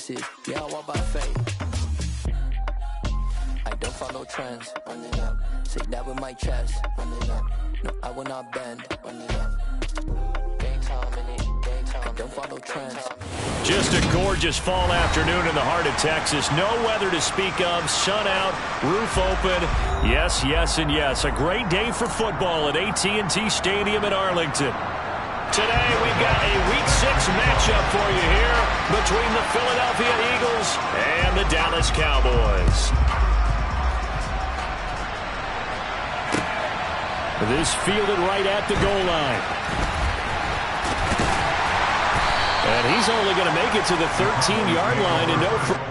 see, yeah, I walk by faith. I don't follow trends. Run it up. Say that with my chest. Run it up. No, I will not bend. Run it up. Gang time in it. Gang time. I don't follow trends. Just a gorgeous fall afternoon in the heart of Texas. No weather to speak of. Sun out. Roof open. Yes, yes, and yes. A great day for football at AT&T Stadium in Arlington. Today we've got a Week 6 matchup for you here between the Philadelphia Eagles and the Dallas Cowboys. This fielded right at the goal line. And he's only going to make it to the 13-yard line and no...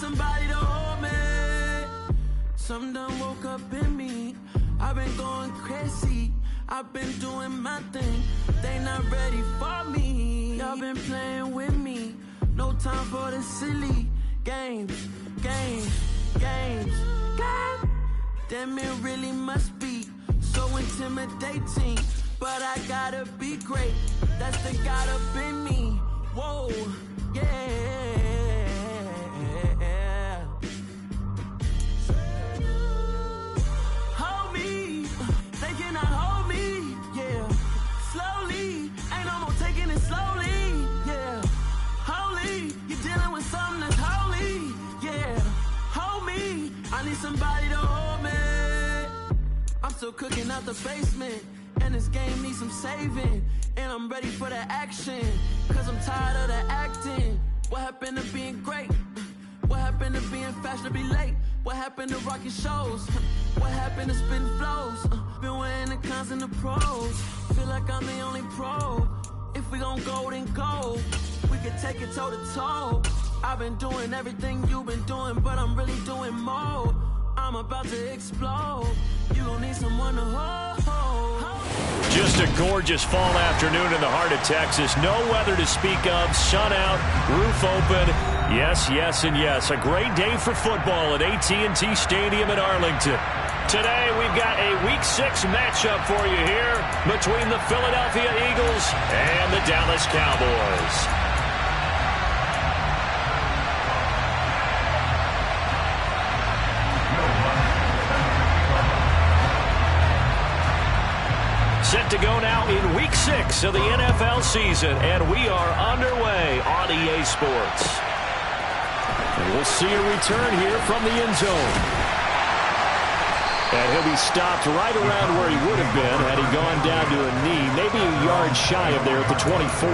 Somebody to hold me. Something done woke up in me. I've been going crazy. I've been doing my thing. They not ready for me. Y'all been playing with me. No time for the silly games. Damn, it really must be so intimidating. But I gotta be great. That's the God up in me. Whoa, yeah. Somebody to hold me. I'm still cooking out the basement, and this game needs some saving. And I'm ready for the action, cause I'm tired of the acting. What happened to being great? What happened to being fashionably late? What happened to rocking shows? What happened to spitting flows? Been wearing the cons and the pros. Feel like I'm the only pro. If we gon' go, then go. We can take it toe to toe. I've been doing everything you've been doing, but I'm really doing more. I'm about to explode. You gon' need someone to hold. Just a gorgeous fall afternoon in the heart of Texas. No weather to speak of. Sun out. Roof open. Yes, yes, and yes. A great day for football at AT&T Stadium in Arlington. Today we've got a Week 6 matchup for you here between the Philadelphia Eagles and the Dallas Cowboys. Set to go now in Week 6 of the NFL season, and we are underway on EA Sports. And we'll see a return here from the end zone. And he'll be stopped right around where he would have been had he gone down to a knee, maybe a yard shy of there at the 24.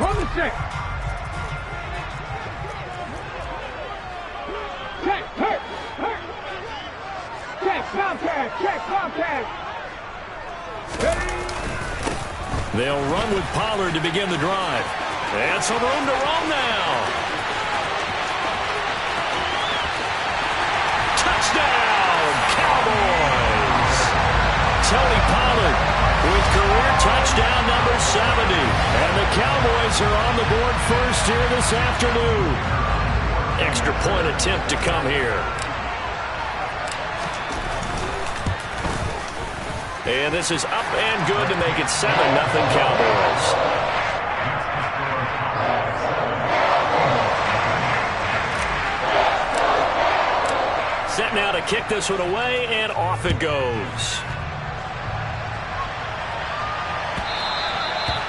Run the check. Check, Bobcat. They'll run with Pollard to begin the drive. And some room to roam now. Touchdown, Cowboys. Tony Pollard with career touchdown number 70. And the Cowboys are on the board first here this afternoon. Extra point attempt to come here. And this is up and good to make it 7-0 Cowboys. Set set now to kick this one away, and off it goes.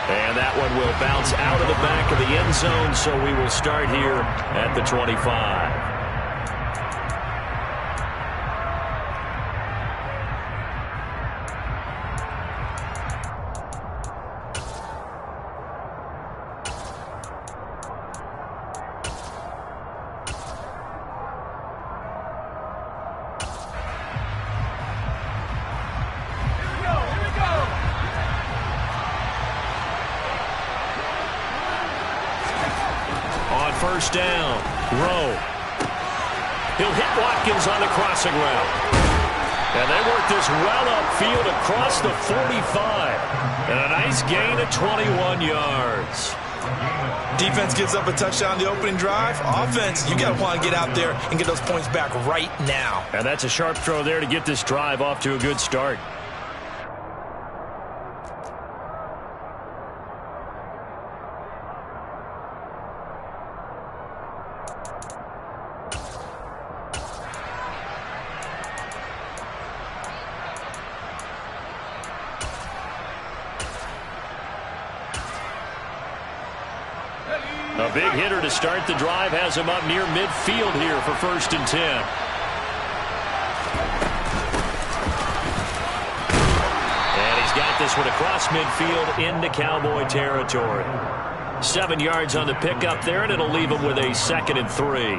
And that one will bounce out of the back of the end zone, so we will start here at the 25. First down. Rowe. He'll hit Watkins on the crossing route. And they work this well upfield across the 45. And a nice gain of 21 yards. Defense gives up a touchdown the opening drive. Offense, you got to want to get out there and get those points back right now. And that's a sharp throw there to get this drive off to a good start. A big hitter to start the drive has him up near midfield here for 1st and 10. And he's got this one across midfield into Cowboy territory. 7 yards on the pickup there, and it'll leave him with a 2nd and 3.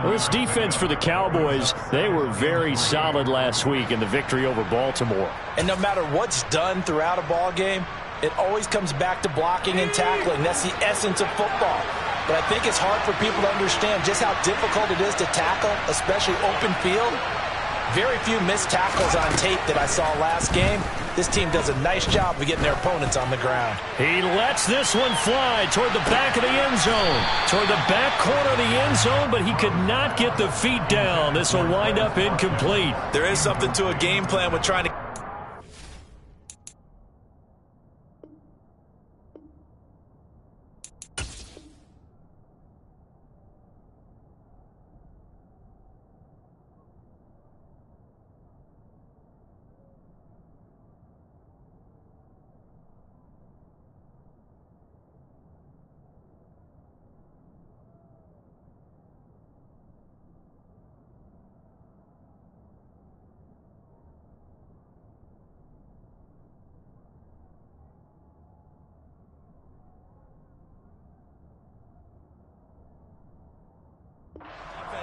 Well, this defense for the Cowboys, they were very solid last week in the victory over Baltimore. And no matter what's done throughout a ball game, it always comes back to blocking and tackling. That's the essence of football. But I think it's hard for people to understand just how difficult it is to tackle, especially open field. Very few missed tackles on tape that I saw last game. This team does a nice job of getting their opponents on the ground. He lets this one fly toward the back of the end zone. Toward the back corner of the end zone, but he could not get the feet down. This will wind up incomplete. There is something to a game plan with trying to...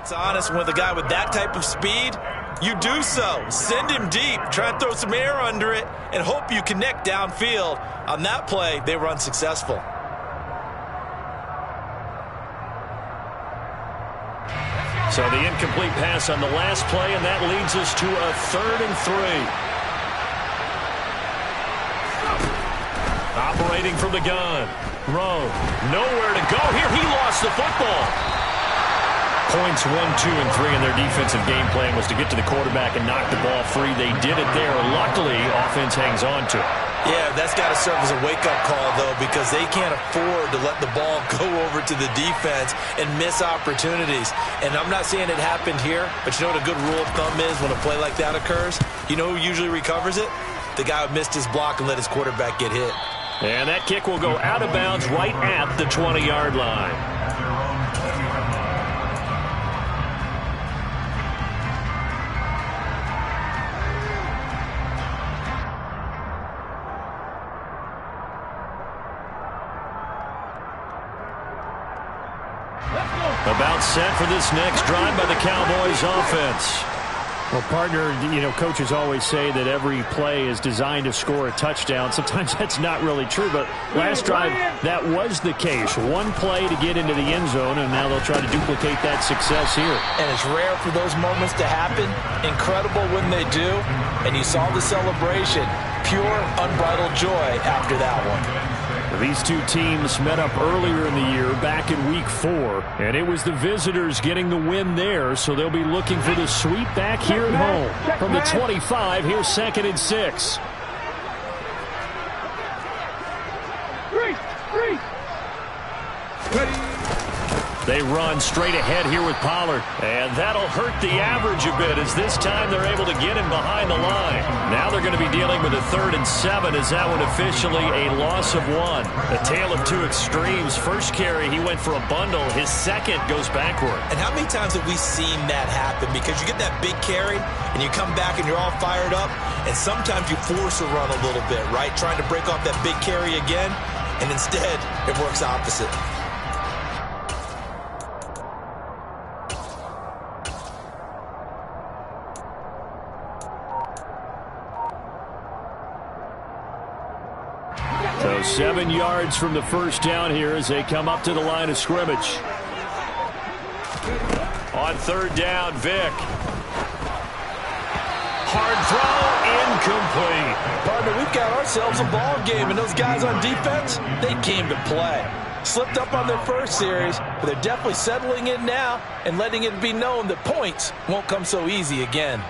It's honest with a guy with that type of speed. You do so. Send him deep. Try and throw some air under it and hope you connect downfield. On that play, they were unsuccessful. So the incomplete pass on the last play, and that leads us to a 3rd and 3. Operating from the gun. Rowe, nowhere to go here. He lost the football. Points 1, 2, and 3 in their defensive game plan was to get to the quarterback and knock the ball free. They did it there. Luckily, offense hangs on to it. Yeah, that's got to serve as a wake-up call, though, because they can't afford to let the ball go over to the defense and miss opportunities. And I'm not saying it happened here, but you know what a good rule of thumb is when a play like that occurs? You know who usually recovers it? The guy who missed his block and let his quarterback get hit. And that kick will go out of bounds right at the 20-yard line. About set for this next drive by the Cowboys offense. Well, partner, you know, coaches always say that every play is designed to score a touchdown. Sometimes that's not really true, but last drive, that was the case. One play to get into the end zone, and now they'll try to duplicate that success here. And it's rare for those moments to happen. Incredible when they do. And you saw the celebration. Pure, unbridled joy after that one. These two teams met up earlier in the year, back in Week 4, and it was the visitors getting the win there, so they'll be looking for the sweep back here at home. From the 25, here's 2nd and 6. They run straight ahead here with Pollard. And that'll hurt the average a bit as this time they're able to get him behind the line. Now they're going to be dealing with a 3rd and 7 as that one officially a loss of 1. A tale of two extremes. First carry, he went for a bundle. His second goes backward. And how many times have we seen that happen? Because you get that big carry and you come back and you're all fired up, and sometimes you force a run a little bit, right? Trying to break off that big carry again, and instead it works opposite. So 7 yards from the first down here as they come up to the line of scrimmage. On 3rd down, Vic. Hard throw, incomplete. Partner, we've got ourselves a ball game, and those guys on defense, they came to play. Slipped up on their first series, but they're definitely settling in now and letting it be known that points won't come so easy again.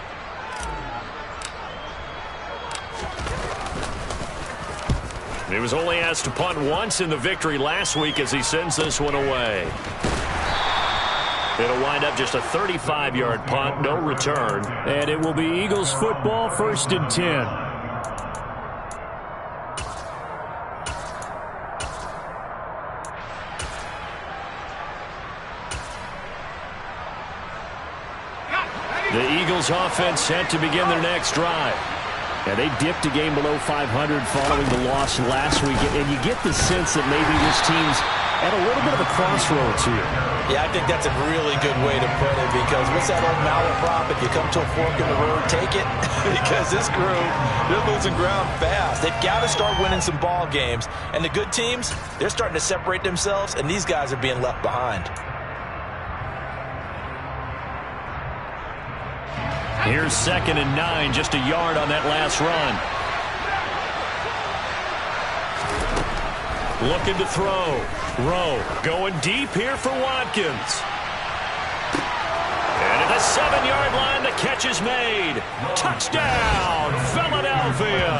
He was only asked to punt once in the victory last week as he sends this one away. It'll wind up just a 35-yard punt, no return. And it will be Eagles football, 1st and 10. The Eagles offense set to begin their next drive. Yeah, they dipped a game below 500 following the loss last week, and you get the sense that maybe this team's at a little bit of a crossroads here. Yeah, I think that's a really good way to put it, because what's that old malaprop? If you come to a fork in the road, take it. Because this group, they're losing ground fast. They've got to start winning some ball games, and the good teams, they're starting to separate themselves, and these guys are being left behind. Here's 2nd and 9, just a yard on that last run. Looking to throw. Rowe going deep here for Watkins. And at the 7-yard line, the catch is made. Touchdown, Philadelphia.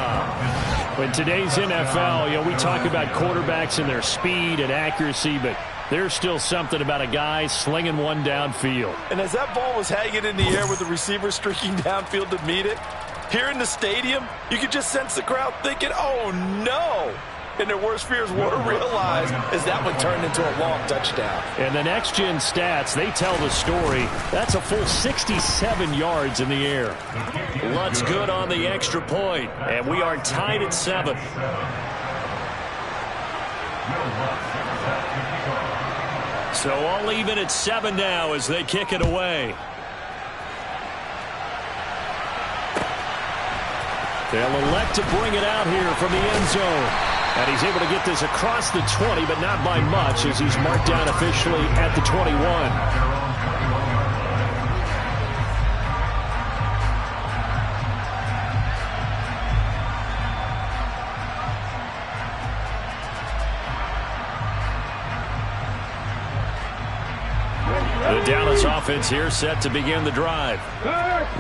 In today's NFL, we talk about quarterbacks and their speed and accuracy, but there's still something about a guy slinging one downfield. And as that ball was hanging in the air with the receiver streaking downfield to meet it, here in the stadium, you could just sense the crowd thinking, oh, no. And their worst fears were realized as that one turned into a long touchdown. And the next-gen stats, they tell the story. That's a full 67 yards in the air. Lutz good on the extra point, and we are tied at 7. So all even at 7 now as they kick it away. They'll elect to bring it out here from the end zone. And he's able to get this across the 20, but not by much as he's marked down officially at the 21. The Dallas offense here set to begin the drive.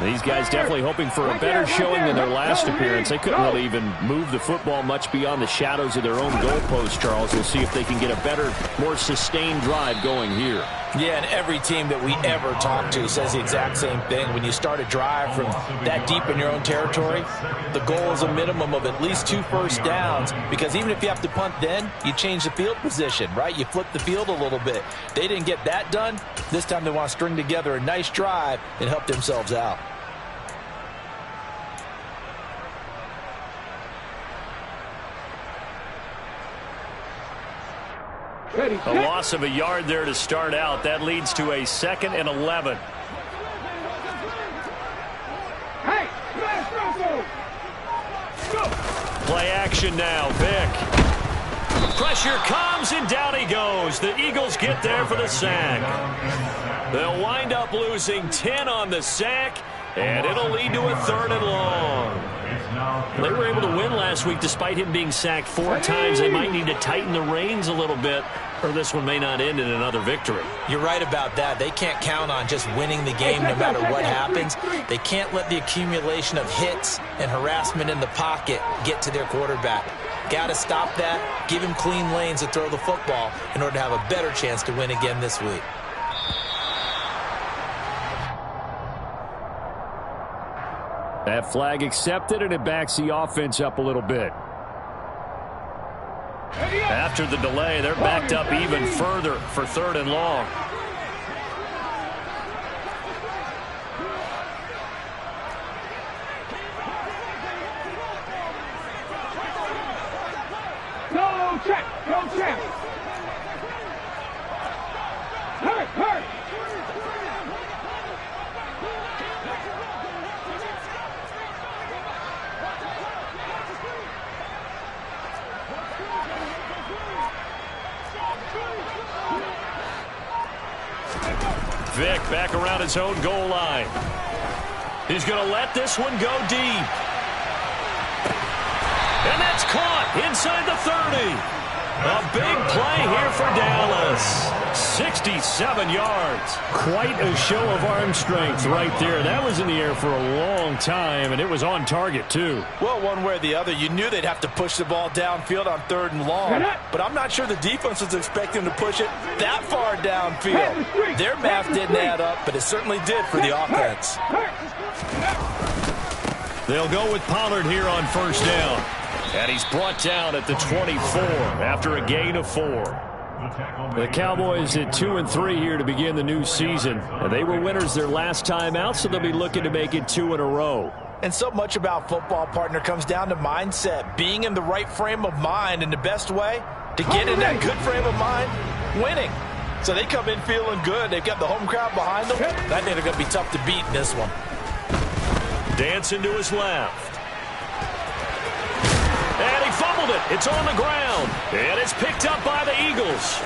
These guys definitely hoping for a better showing than their last appearance. They couldn't really even move the football much beyond the shadows of their own goalpost, Charles. We'll see if they can get a better, more sustained drive going here. Yeah, and every team that we ever talk to says the exact same thing. When you start a drive from that deep in your own territory, the goal is a minimum of at least 2 first downs, because even if you have to punt then, you change the field position, right? You flip the field a little bit. They didn't get that done. This time they want to string together a nice drive and help themselves out. A loss of a yard there to start out. That leads to a 2nd and 11. Hey, Play action now. Vic. Pressure comes, and down he goes. The Eagles get there for the sack. They'll wind up losing 10 on the sack, and it'll lead to a 3rd and long. They were able to win last week despite him being sacked 4 times. They might need to tighten the reins a little bit, or this one may not end in another victory. You're right about that. They can't count on just winning the game no matter what happens. They can't let the accumulation of hits and harassment in the pocket get to their quarterback. Got to stop that, give him clean lanes to throw the football in order to have a better chance to win again this week. That flag accepted, and it backs the offense up a little bit. After the delay, they're backed up even further for 3rd and long. Go check. Hurry. Vic back around his own goal line. He's going to let this one go deep. And that's caught inside the 30. A big play here for Dallas. 67 yards. Quite a show of arm strength right there. That was in the air for a long time, and it was on target, too. Well, one way or the other, you knew they'd have to push the ball downfield on 3rd and long. But I'm not sure the defense was expecting to push it that far downfield. Their math didn't add up, but it certainly did for the offense. They'll go with Pollard here on 1st down. And he's brought down at the 24 after a gain of 4. The Cowboys at 2-3 here to begin the new season. And they were winners their last time out, so they'll be looking to make it 2 in a row. And so much about football, partner, comes down to mindset. Being in the right frame of mind, and the best way to get in that good frame of mind, winning. So they come in feeling good. They've got the home crowd behind them. I think they're going to be tough to beat in this one. Dancing to his left. And he fumbled it. It's on the ground. And it's picked up by the Eagles.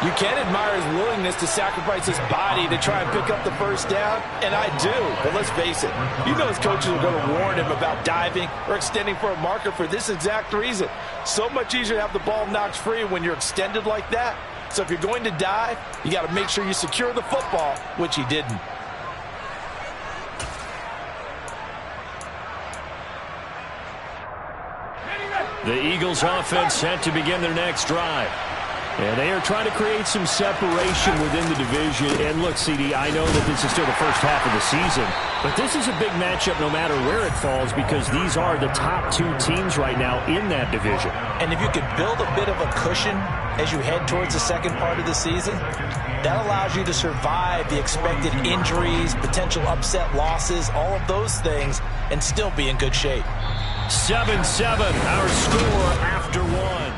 You can admire his willingness to sacrifice his body to try and pick up the 1st down, and I do. But let's face it, you know his coaches are going to warn him about diving or extending for a marker for this exact reason. So much easier to have the ball knocked free when you're extended like that. So if you're going to dive, you got to make sure you secure the football, which he didn't. The Eagles offense set to begin their next drive. And they are trying to create some separation within the division. And look, CD, I know that this is still the first half of the season, but this is a big matchup no matter where it falls, because these are the top 2 teams right now in that division. And if you could build a bit of a cushion as you head towards the second part of the season, that allows you to survive the expected injuries, potential upset losses, all of those things, and still be in good shape. 7-7, our score after 1.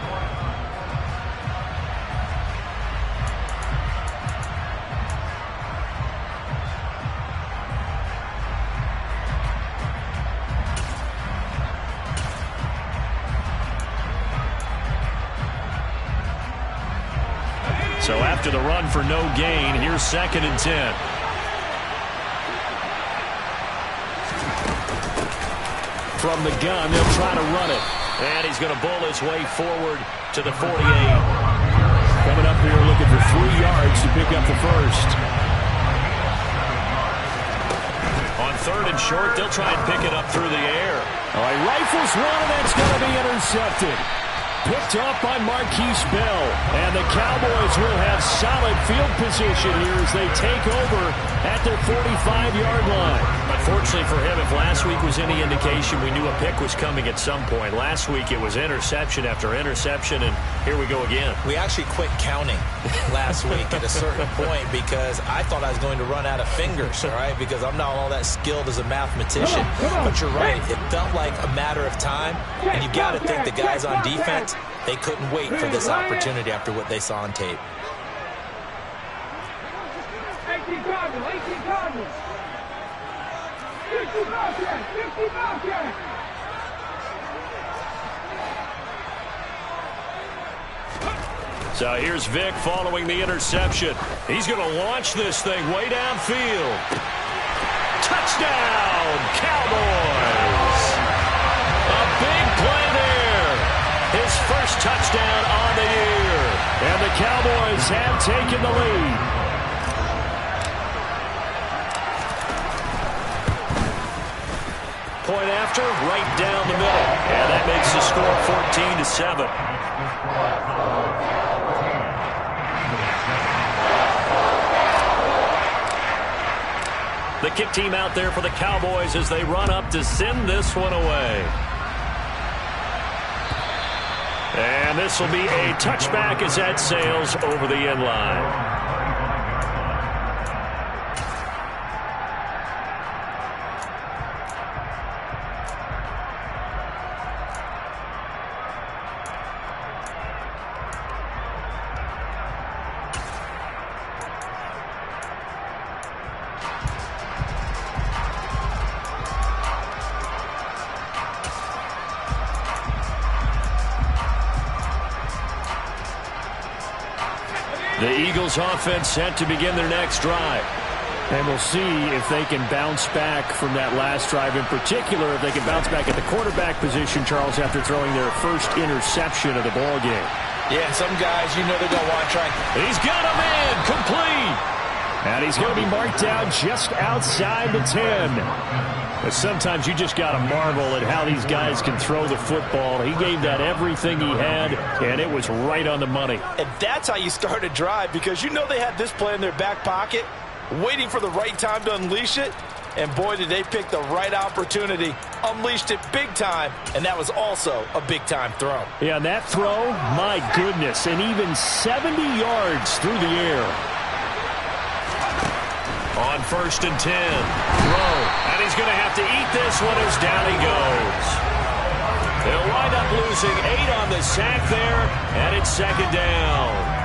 So after the run for no gain, here's 2nd and 10. From the gun, they'll try to run it. And he's going to bull his way forward to the 48. Coming up here looking for 3 yards to pick up the 1st. On 3rd and short, they'll try and pick it up through the air. All right, rifles one, and that's going to be intercepted. Picked up by Marquise Bell. And the Cowboys will have solid field position here as they take over at their 45-yard line. Unfortunately for him, if last week was any indication, we knew a pick was coming at some point. Last week it was interception after interception, and here we go again. We actually quit counting last week at a certain point because I thought I was going to run out of fingers, all right, because I'm not all that skilled as a mathematician. But you're right. It felt like a matter of time, and you got to think the guys on defense, they couldn't wait for this opportunity after what they saw on tape. 18 Cardinals. 50 Bobcats. So here's Vic following the interception. He's going to launch this thing way downfield. Touchdown, Cowboys! A big play there. His first touchdown on the year. And the Cowboys have taken the lead. point after, right down the middle. And that makes the score 14-7. The kick team out there for the Cowboys as they run up to send this one away. And this will be a touchback as that sails over the end line. The Eagles offense set to begin their next drive. And we'll see if they can bounce back from that last drive. In particular, if they can bounce back at the quarterback position, Charles, after throwing their first interception of the ball game. Yeah, some guys, you know they're going to want to try. He's got him in, complete. And he's going to be marked down just outside the 10. But sometimes you just got to marvel at how these guys can throw the football. He gave that everything he had, and it was right on the money. And that's how you start a drive, because you know they had this play in their back pocket, waiting for the right time to unleash it. And boy, did they pick the right opportunity, unleashed it big time, and that was also a big-time throw. Yeah, and that throw, my goodness, and even 70 yards through the air. On 1st and 10, throw, and he's going to have to eat this one as down he goes. They'll wind up losing 8 on the sack there, and it's 2nd down.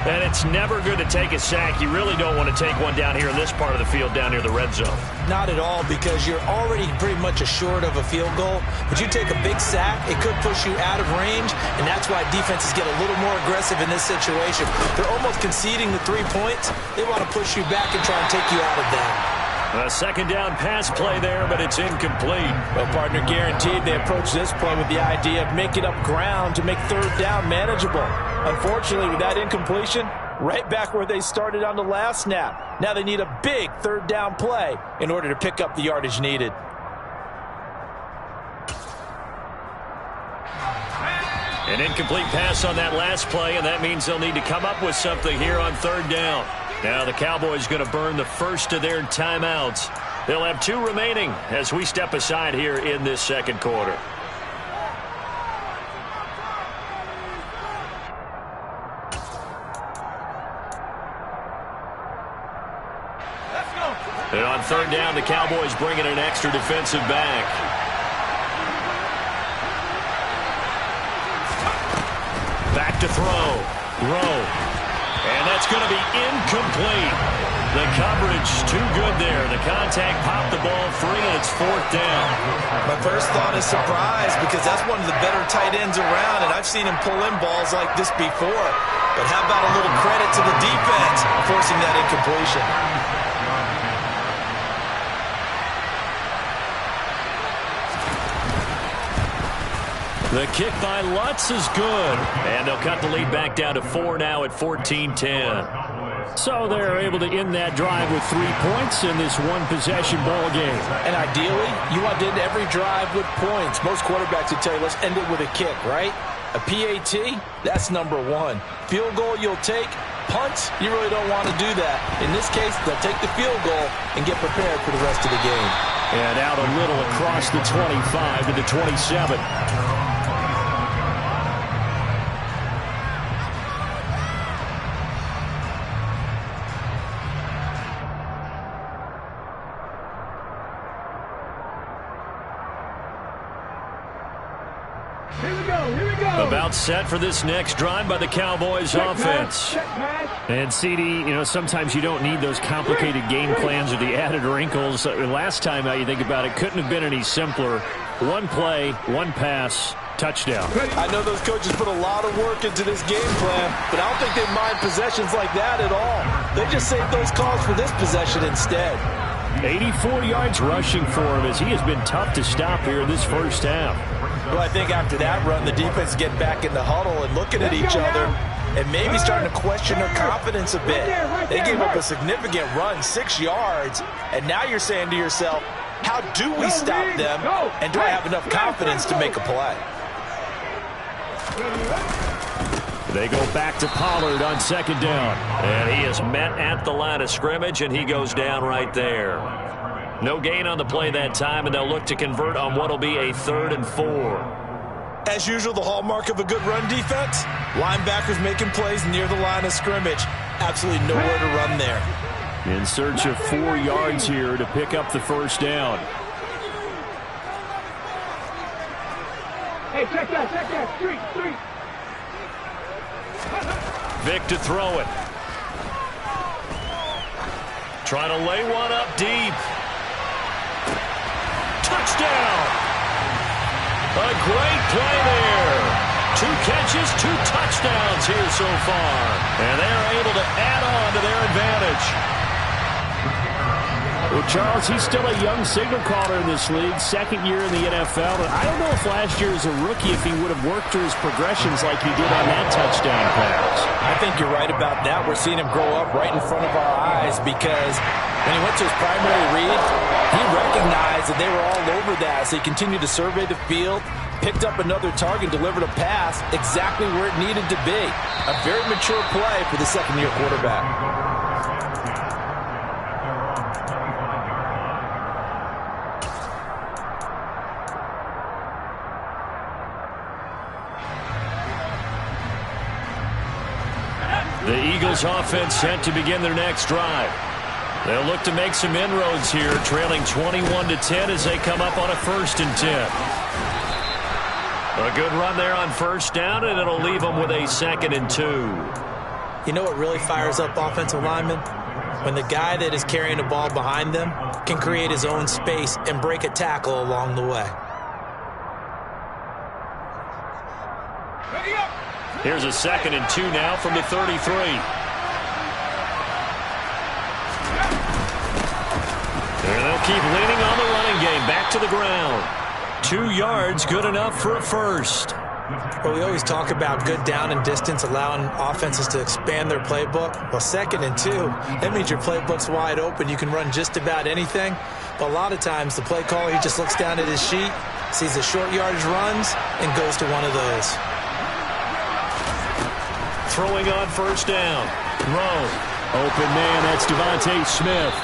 And it's never good to take a sack. You really don't want to take one down here in this part of the field, down near the red zone. Not at all, because you're already pretty much assured of a field goal. But you take a big sack, it could push you out of range, and that's why defenses get a little more aggressive in this situation. They're almost conceding the 3 points. They want to push you back and try and take you out of that. A 2nd down pass play there, but it's incomplete. Well, partner, guaranteed they approach this play with the idea of making up ground to make 3rd down manageable. Unfortunately, with that incompletion, right back where they started on the last snap. Now they need a big 3rd down play in order to pick up the yardage needed. An incomplete pass on that last play, and that means they'll need to come up with something here on 3rd down. Now the Cowboys going to burn the first of their timeouts. They'll have 2 remaining as we step aside here in this 2nd quarter. And on 3rd down, the Cowboys bring in an extra defensive back. Back to throw. And that's going to be incomplete. The coverage too good there. The contact popped the ball free, and it's 4th down. My first thought is surprise, because that's one of the better tight ends around, and I've seen him pull in balls like this before. But how about a little credit to the defense forcing that incompletion? The kick by Lutz is good. And they'll cut the lead back down to 4 now at 14-10. So they're able to end that drive with 3 points in this one-possession ball game. And ideally, you want to end every drive with points. Most quarterbacks would tell you, let's end it with a kick, right? A PAT, that's number 1. Field goal you'll take. Punts, you really don't want to do that. In this case, they'll take the field goal and get prepared for the rest of the game. And out a little across the 25 to the 27. About set for this next drive by the Cowboys offense. And CD, sometimes you don't need those complicated game plans or the added wrinkles. Last time you think about it, couldn't have been any simpler. 1 play, 1 pass, touchdown. I know those coaches put a lot of work into this game plan, but I don't think they mind possessions like that at all. They just save those calls for this possession instead. 84 yards rushing for him, as he has been tough to stop here in this first half. Well, I think after that run, the defense get back in the huddle and looking at each other and maybe starting to question their confidence a bit. They gave up a significant run, 6 yards, and now you're saying to yourself, How do we stop them? And do I have enough confidence to make a play? They go back to Pollard on second down. And he is met at the line of scrimmage, and he goes down right there. No gain on the play that time, and they'll look to convert on what will be a 3rd and 4. As usual, the hallmark of a good run defense, linebackers making plays near the line of scrimmage. Absolutely nowhere to run there. In search of 4 yards here to pick up the first down. Hey, check that. Street. Vic to throw it. Trying to lay one up deep. Touchdown! A great play there. 2 catches, 2 touchdowns here so far. And they're able to add on to their advantage. Well, Charles, he's still a young signal caller in this league, 2nd year in the NFL. But I don't know if last year as a rookie if he would have worked through his progressions like he did on that touchdown pass. I think you're right about that. We're seeing him grow up right in front of our eyes because when he went to his primary read, he recognized that they were all over that. So he continued to survey the field, picked up another target, delivered a pass exactly where it needed to be. A very mature play for the 2nd-year quarterback. The Eagles offense set to begin their next drive. They'll look to make some inroads here, trailing 21-10 as they come up on a 1st and 10. A good run there on 1st down, and it'll leave them with a 2nd and 2. You know what really fires up offensive linemen? When the guy that is carrying the ball behind them can create his own space and break a tackle along the way. Here's a 2nd and 2 now from the 33. And they'll keep leaning on the running game. Back to the ground. 2 yards, good enough for a 1st. Well, we always talk about good down and distance, allowing offenses to expand their playbook. Well, 2nd and 2, that means your playbook's wide open. You can run just about anything. But a lot of times, the play caller, he just looks down at his sheet, sees the short yardage runs, and goes to one of those. Throwing on 1st down. Throw. Open man, that's Devontae Smith.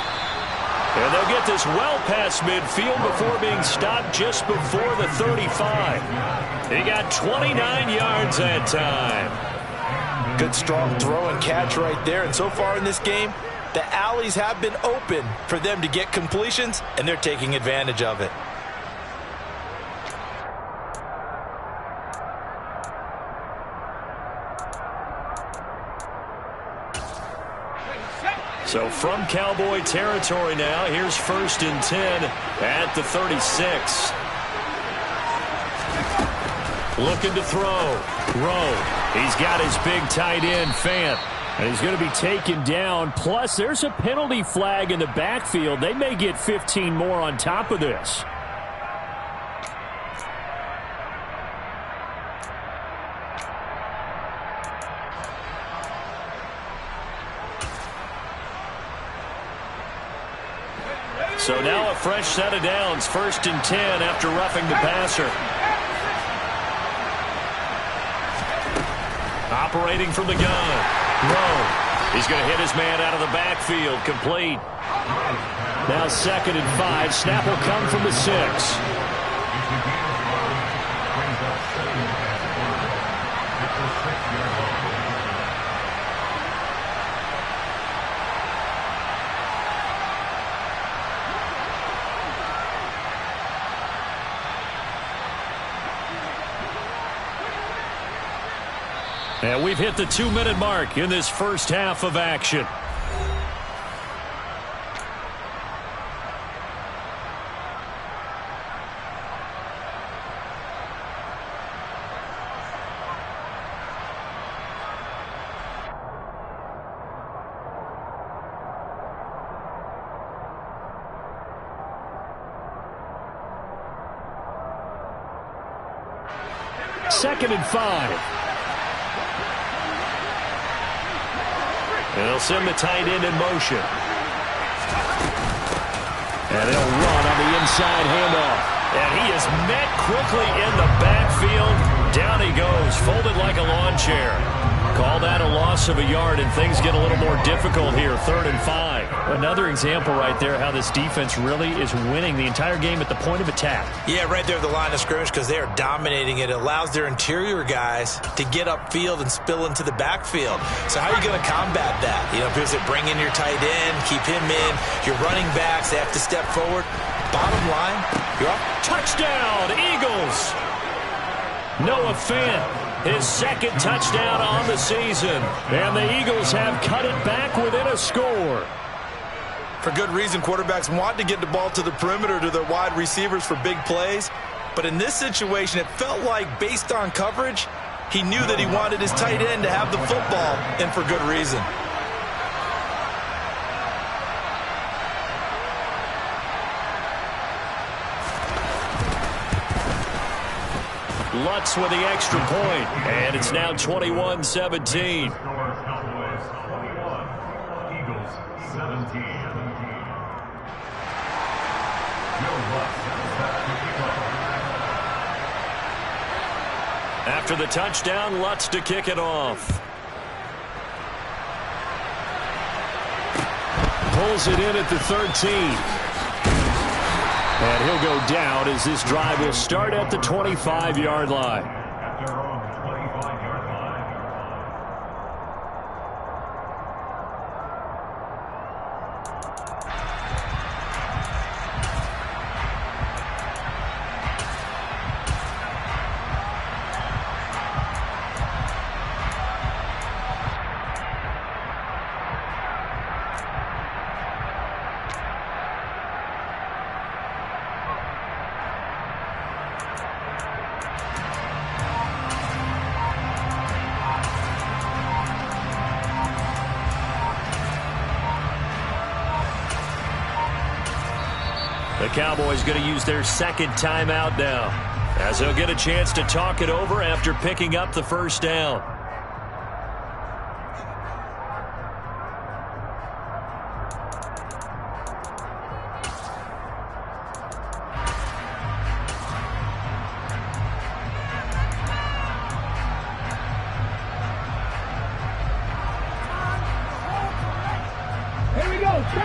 And they'll get this well past midfield before being stopped just before the 35. He got 29 yards that time. Good strong throw and catch right there. And so far in this game, the alleys have been open for them to get completions, and they're taking advantage of it. So from Cowboy territory now, here's 1st and 10 at the 36. Looking to throw. He's got his big tight end, Fant. And he's going to be taken down. Plus, there's a penalty flag in the backfield. They may get 15 more on top of this. So now a fresh set of downs, 1st and 10 after roughing the passer. Operating from the gun. He's going to hit his man out of the backfield, complete. Now 2nd and 5. Snap will come from the 6. And we've hit the 2-minute mark in this first half of action. Second and 5. And they'll send the tight end in motion. And they'll run on the inside handoff. And he is met quickly in the backfield. Down he goes, folded like a lawn chair. Call that a loss of a yard, and things get a little more difficult here, 3rd and 5. Another example right there how this defense really is winning the entire game at the point of attack. Yeah, right there at the line of scrimmage, because they are dominating it. It allows their interior guys to get upfield and spill into the backfield. So how are you going to combat that? You know, because they bring in your tight end, keep him in. Your running backs, they have to step forward. Bottom line, you're up. Touchdown, Eagles! Noah Fant, his 2nd touchdown on the season. And the Eagles have cut it back within a score. For good reason, quarterbacks want to get the ball to the perimeter to their wide receivers for big plays. But in this situation, it felt like, based on coverage, he knew that he wanted his tight end to have the football, and for good reason. Lutz with the extra point, and it's now 21-17. After the touchdown, Lutz to kick it off. Pulls it in at the 13. And he'll go down as this drive will start at the 25-yard line. The Cowboys going to use their 2nd timeout now, as they'll get a chance to talk it over after picking up the first down.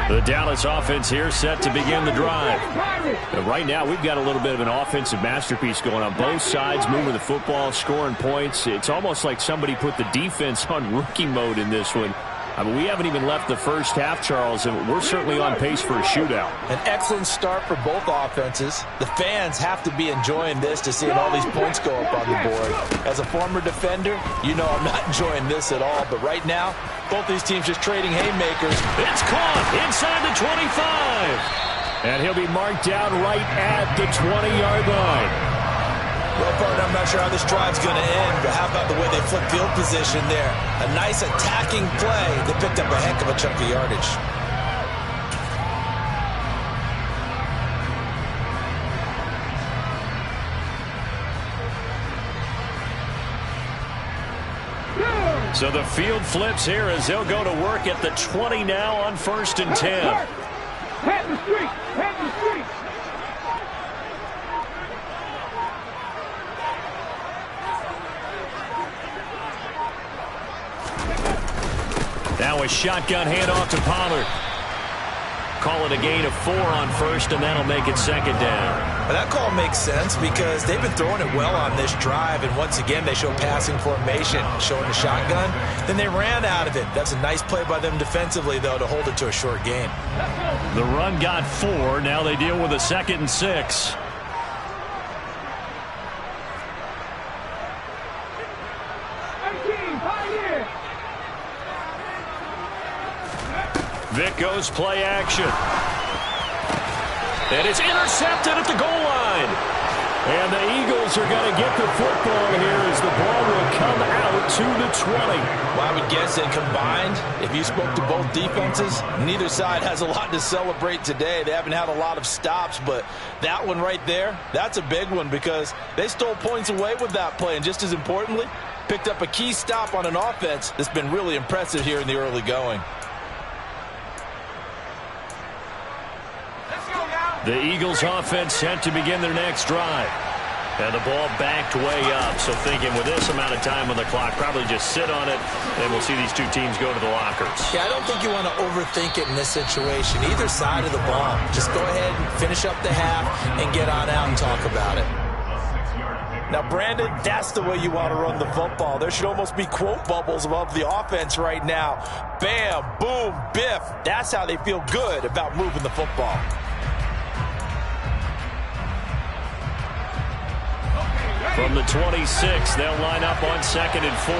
The Dallas offense here set to begin the drive. And right now, we've got a little bit of an offensive masterpiece going on both sides, moving the football, scoring points. It's almost like somebody put the defense on rookie mode in this one. I mean, we haven't even left the first half, Charles, and we're certainly on pace for a shootout. An excellent start for both offenses. The fans have to be enjoying this to seeing all these points go up on the board. As a former defender, you know I'm not enjoying this at all, but right now, both these teams just trading haymakers. It's caught inside the 25. And he'll be marked down right at the 20-yard line. Well, partner, I'm not sure how this drive's going to end, but how about the way they flip field position there? A nice attacking play. They picked up a heck of a chunk of yardage. So the field flips here as they'll go to work at the 20 now on 1st and 10. Head the street! Head the street! Now a shotgun handoff to Pollard. Call it a gain of 4 on 1st, and that'll make it 2nd down. Well, that call makes sense because they've been throwing it well on this drive, and once again they show passing formation, showing the shotgun. Then they ran out of it. That's a nice play by them defensively, though, to hold it to a short gain. The run got 4. Now they deal with a 2nd and 6. Vic goes play action. And it's intercepted at the goal line. And the Eagles are going to get the football here as the ball will come out to the 20. Well, I would guess that combined, if you spoke to both defenses, neither side has a lot to celebrate today. They haven't had a lot of stops, but that one right there, that's a big one because they stole points away with that play. And just as importantly, picked up a key stop on an offense that's been really impressive here in the early going. Let's go, guys. The Eagles offense set to begin their next drive. And the ball backed way up. So thinking with this amount of time on the clock, probably just sit on it, and we'll see these two teams go to the lockers. Yeah, I don't think you want to overthink it in this situation. Either side of the ball. Just go ahead and finish up the half and get on out and talk about it. Now, Brandon, that's the way you want to run the football. There should almost be quote bubbles above the offense right now. Bam, boom, biff. That's how they feel good about moving the football. From the 26, they'll line up on 2nd and 4.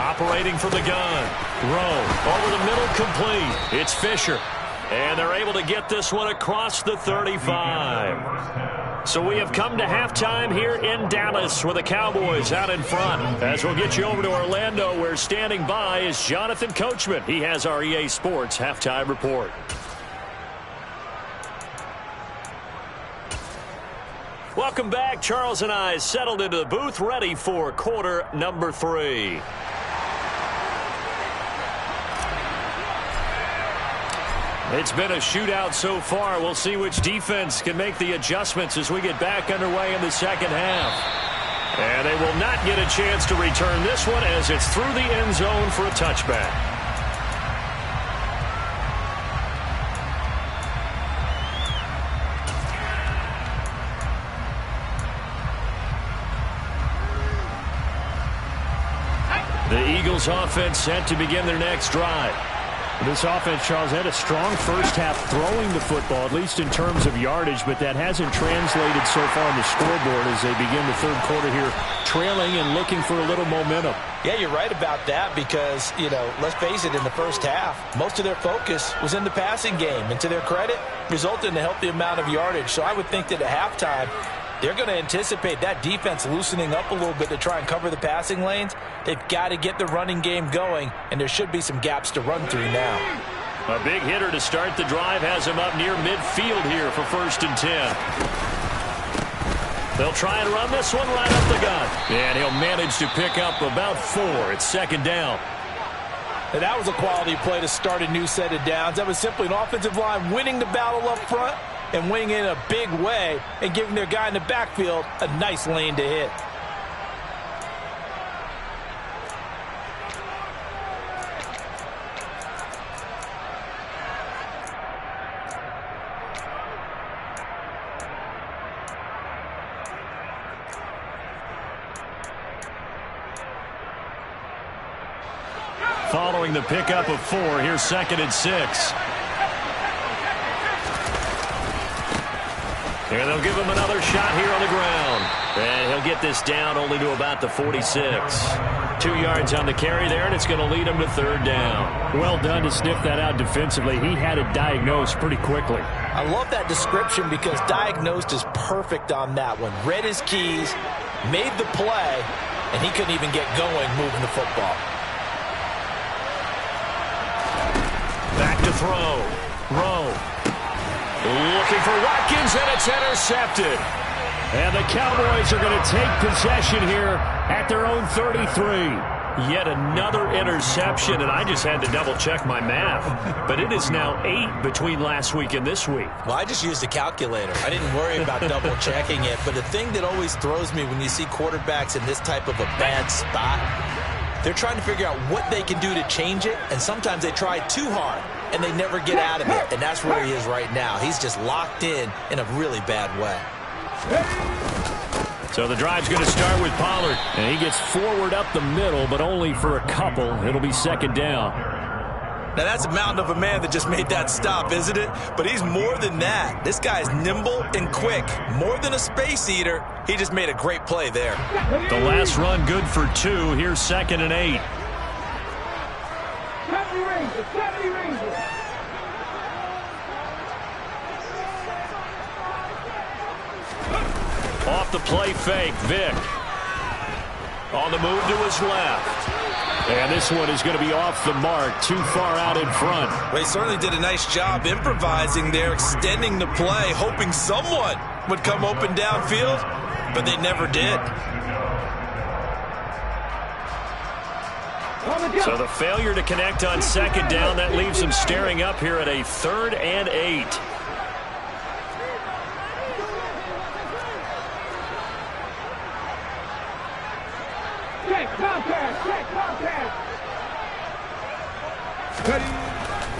Operating from the gun. Rowe over the middle, complete. It's Fisher. And they're able to get this one across the 35. So we have come to halftime here in Dallas with the Cowboys out in front. As we'll get you over to Orlando, where standing by is Jonathan Coachman. He has our EA Sports halftime report. Welcome back. Charles and I settled into the booth, ready for quarter number 3. It's been a shootout so far. We'll see which defense can make the adjustments as we get back underway in the second half. And they will not get a chance to return this one as it's through the end zone for a touchback. The Eagles offense set to begin their next drive. This offense, Charles, had a strong first half throwing the football, at least in terms of yardage, but that hasn't translated so far on the scoreboard as they begin the third quarter here, trailing and looking for a little momentum. Yeah, you're right about that because, let's face it, in the first half, most of their focus was in the passing game. And to their credit, resulted in a healthy amount of yardage. So I would think that at halftime, they're going to anticipate that defense loosening up a little bit to try and cover the passing lanes. They've got to get the running game going, and there should be some gaps to run through now. A big hitter to start the drive has him up near midfield here for 1st and 10. They'll try and run this one right up the gut. And he'll manage to pick up about 4. It's 2nd down. And that was a quality play to start a new set of downs. That was simply an offensive line winning the battle up front and winning in a big way and giving their guy in the backfield a nice lane to hit. Following the pickup of 4, here's 2nd and 6. And they'll give him another shot here on the ground. And he'll get this down only to about the 46. 2 yards on the carry there, and it's going to lead him to 3rd down. Well done to sniff that out defensively. He had it diagnosed pretty quickly. I love that description because diagnosed is perfect on that one. Read his keys, made the play, and he couldn't even get going moving the football. Back to throw. Rowe. Looking for Watkins, and it's intercepted. And the Cowboys are going to take possession here at their own 33. Yet another interception, and I just had to double-check my math. But it is now 8 between last week and this week. Well, I just used a calculator. I didn't worry about double-checking it. But the thing that always throws me when you see quarterbacks in this type of a bad spot, they're trying to figure out what they can do to change it, and sometimes they try too hard, and they never get out of it. And that's where he is right now. He's just locked in a really bad way. So the drive's going to start with Pollard. And he gets forward up the middle, but only for a couple. It'll be 2nd down. Now, that's a mountain of a man that just made that stop, isn't it? But he's more than that. This guy's nimble and quick. More than a space eater. He just made a great play there. The last run good for 2. Here's 2nd and 8. Off the play fake, Vick. On the move to his left. And this one is going to be off the mark, too far out in front. Well, he certainly did a nice job improvising there, extending the play, hoping someone would come open downfield, but they never did. So the failure to connect on second down, that leaves them staring up here at a 3rd and 8.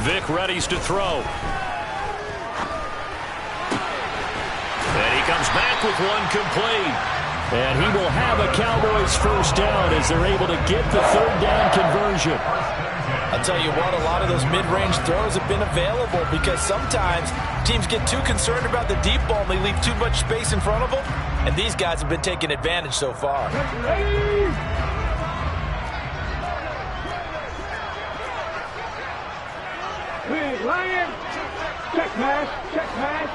Vic readies to throw. And he comes back with one complete. And he will have a Cowboys first down as they're able to get the 3rd down conversion. I'll tell you what, a lot of those mid-range throws have been available because sometimes teams get too concerned about the deep ball and they leave too much space in front of them. And these guys have been taking advantage so far. Big Lion. Check pass. Check pass.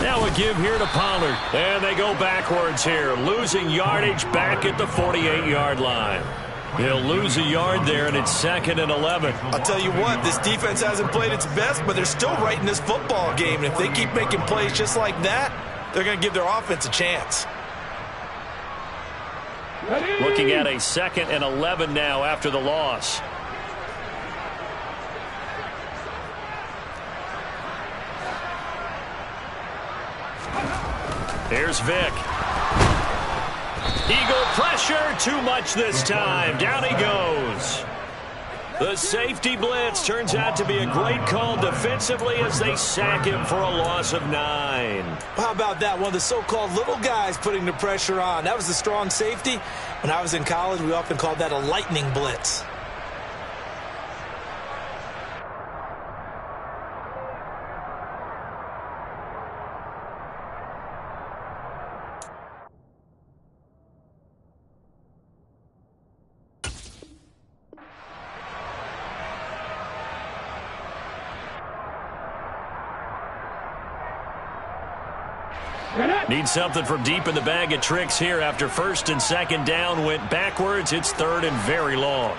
Now a give here to Pollard. And they go backwards here. Losing yardage back at the 48-yard line. He'll lose a yard there, and it's 2nd and 11. I'll tell you what, this defense hasn't played its best, but they're still right in this football game. And if they keep making plays just like that, they're going to give their offense a chance. Looking at a 2nd and 11 now after the loss. Here's Vic. Eagle pressure, too much this time. Down he goes. The safety blitz turns out to be a great call defensively as they sack him for a loss of 9. How about that? One of the so-called little guys putting the pressure on. That was the strong safety. When I was in college, we often called that a lightning blitz. Need something from deep in the bag of tricks here after 1st and 2nd down went backwards. It's 3rd and very long.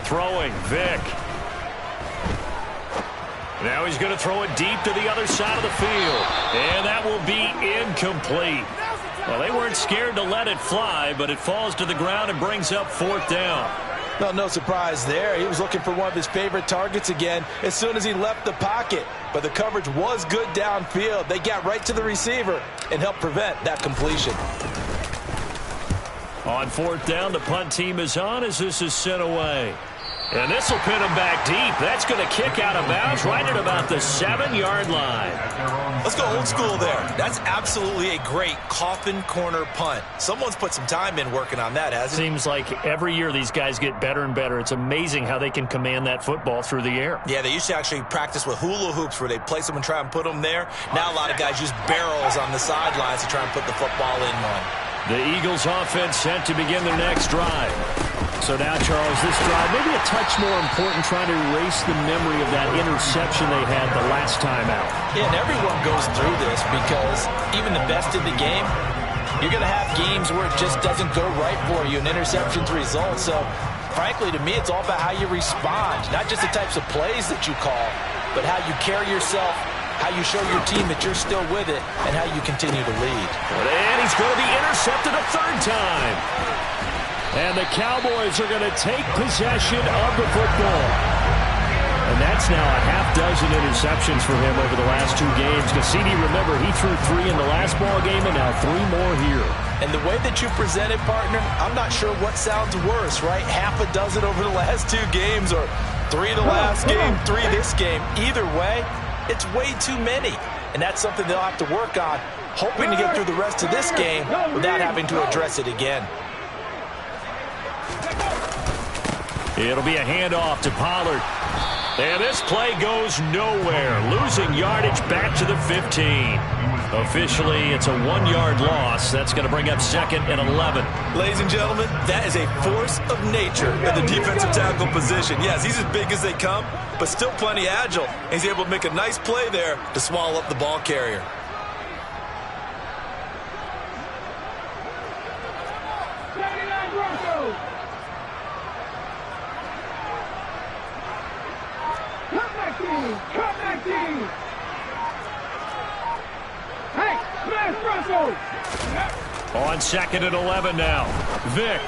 Throwing, Vic. Now he's going to throw it deep to the other side of the field. And that will be incomplete. Well, they weren't scared to let it fly, but it falls to the ground and brings up 4th down. No surprise there. He was looking for one of his favorite targets again as soon as he left the pocket. But the coverage was good downfield. They got right to the receiver and helped prevent that completion. On 4th down, the punt team is on as this is sent away. And this will pin him back deep. That's going to kick out of bounds right at about the 7-yard line. Let's go old school there. That's absolutely a great coffin corner punt. Someone's put some time in working on that, hasn't it? Seems like every year these guys get better and better. It's amazing how they can command that football through the air. Yeah, they used to actually practice with hula hoops where they place them and try and put them there. Now a lot of guys use barrels on the sidelines to try and put the football in one. The Eagles offense set to begin their next drive. So now, Charles, this drive maybe a touch more important, trying to erase the memory of that interception they had the last time out. Yeah, and everyone goes through this because even the best in the game, you're going to have games where it just doesn't go right for you and interceptions result. So, frankly, to me, it's all about how you respond, not just the types of plays that you call, but how you carry yourself, how you show your team that you're still with it, and how you continue to lead. And he's going to be intercepted a 3rd time. And the Cowboys are going to take possession of the football. And that's now a half-dozen interceptions for him over the last 2 games. Cassini, remember, he threw 3 in the last ball game and now 3 more here. And the way that you present it, partner, I'm not sure what sounds worse, right? Half a dozen over the last 2 games or 3 the last game, 3 this game. Either way, it's way too many. And that's something they'll have to work on, hoping to get through the rest of this game without having to address it again. It'll be a handoff to Pollard. And this play goes nowhere. Losing yardage back to the 15. Officially, it's a 1-yard loss. That's going to bring up 2nd and 11. Ladies and gentlemen, that is a force of nature in the defensive tackle position. Yes, he's as big as they come, but still plenty agile. He's able to make a nice play there to swallow up the ball carrier. On 2nd and 11 now. Vick.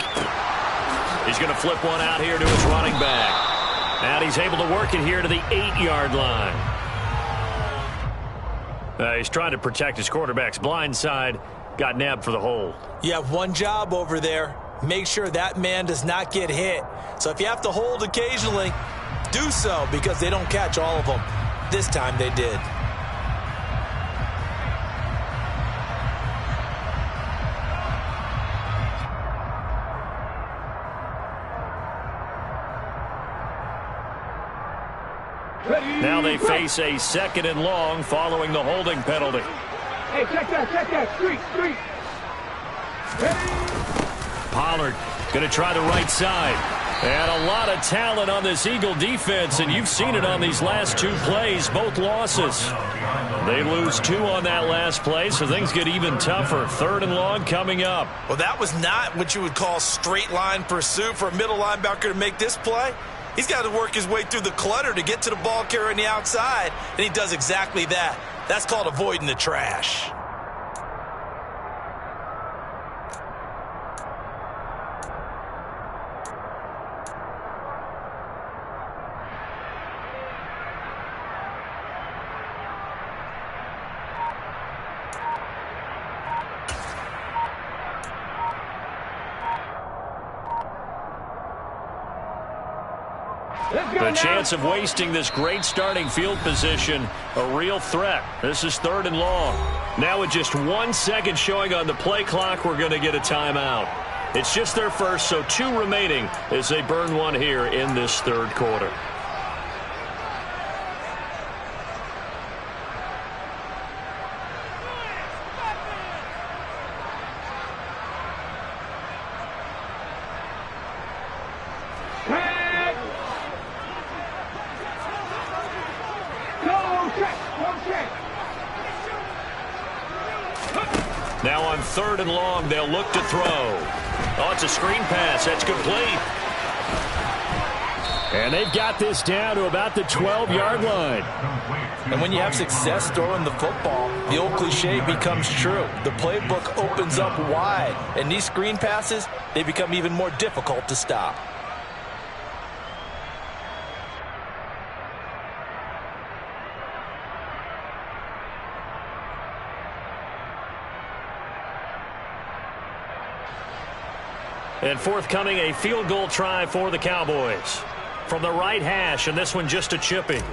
He's going to flip one out here to his running back. And he's able to work it here to the 8-yard line. He's trying to protect his quarterback's blind side. Got nabbed for the hold. You have one job over there. Make sure that man does not get hit. So if you have to hold occasionally, do so, because they don't catch all of them. This time they did. Now they face a 2nd and long following the holding penalty. Hey, check that. Street. Pollard going to try the right side. And a lot of talent on this Eagle defense, and you've seen it on these last 2 plays, both losses. They lose 2 on that last play, so things get even tougher. 3rd and long coming up. Well, that was not what you would call straight line pursuit for a middle linebacker to make this play. He's got to work his way through the clutter to get to the ball carrier on the outside, and he does exactly that. That's called avoiding the trash. The chance of wasting this great starting field position, a real threat. This is 3rd and long. Now with just 1 second showing on the play clock, we're going to get a timeout. It's just their first, so 2 remaining as they burn one here in this 3rd quarter. Now on 3rd and long, they'll look to throw. Oh, it's a screen pass. That's complete. And they've got this down to about the 12-yard line. And when you have success throwing the football, the old cliche becomes true. The playbook opens up wide. And these screen passes, they become even more difficult to stop. And forthcoming, a field goal try for the Cowboys. From the right hash, and this one just a chipping.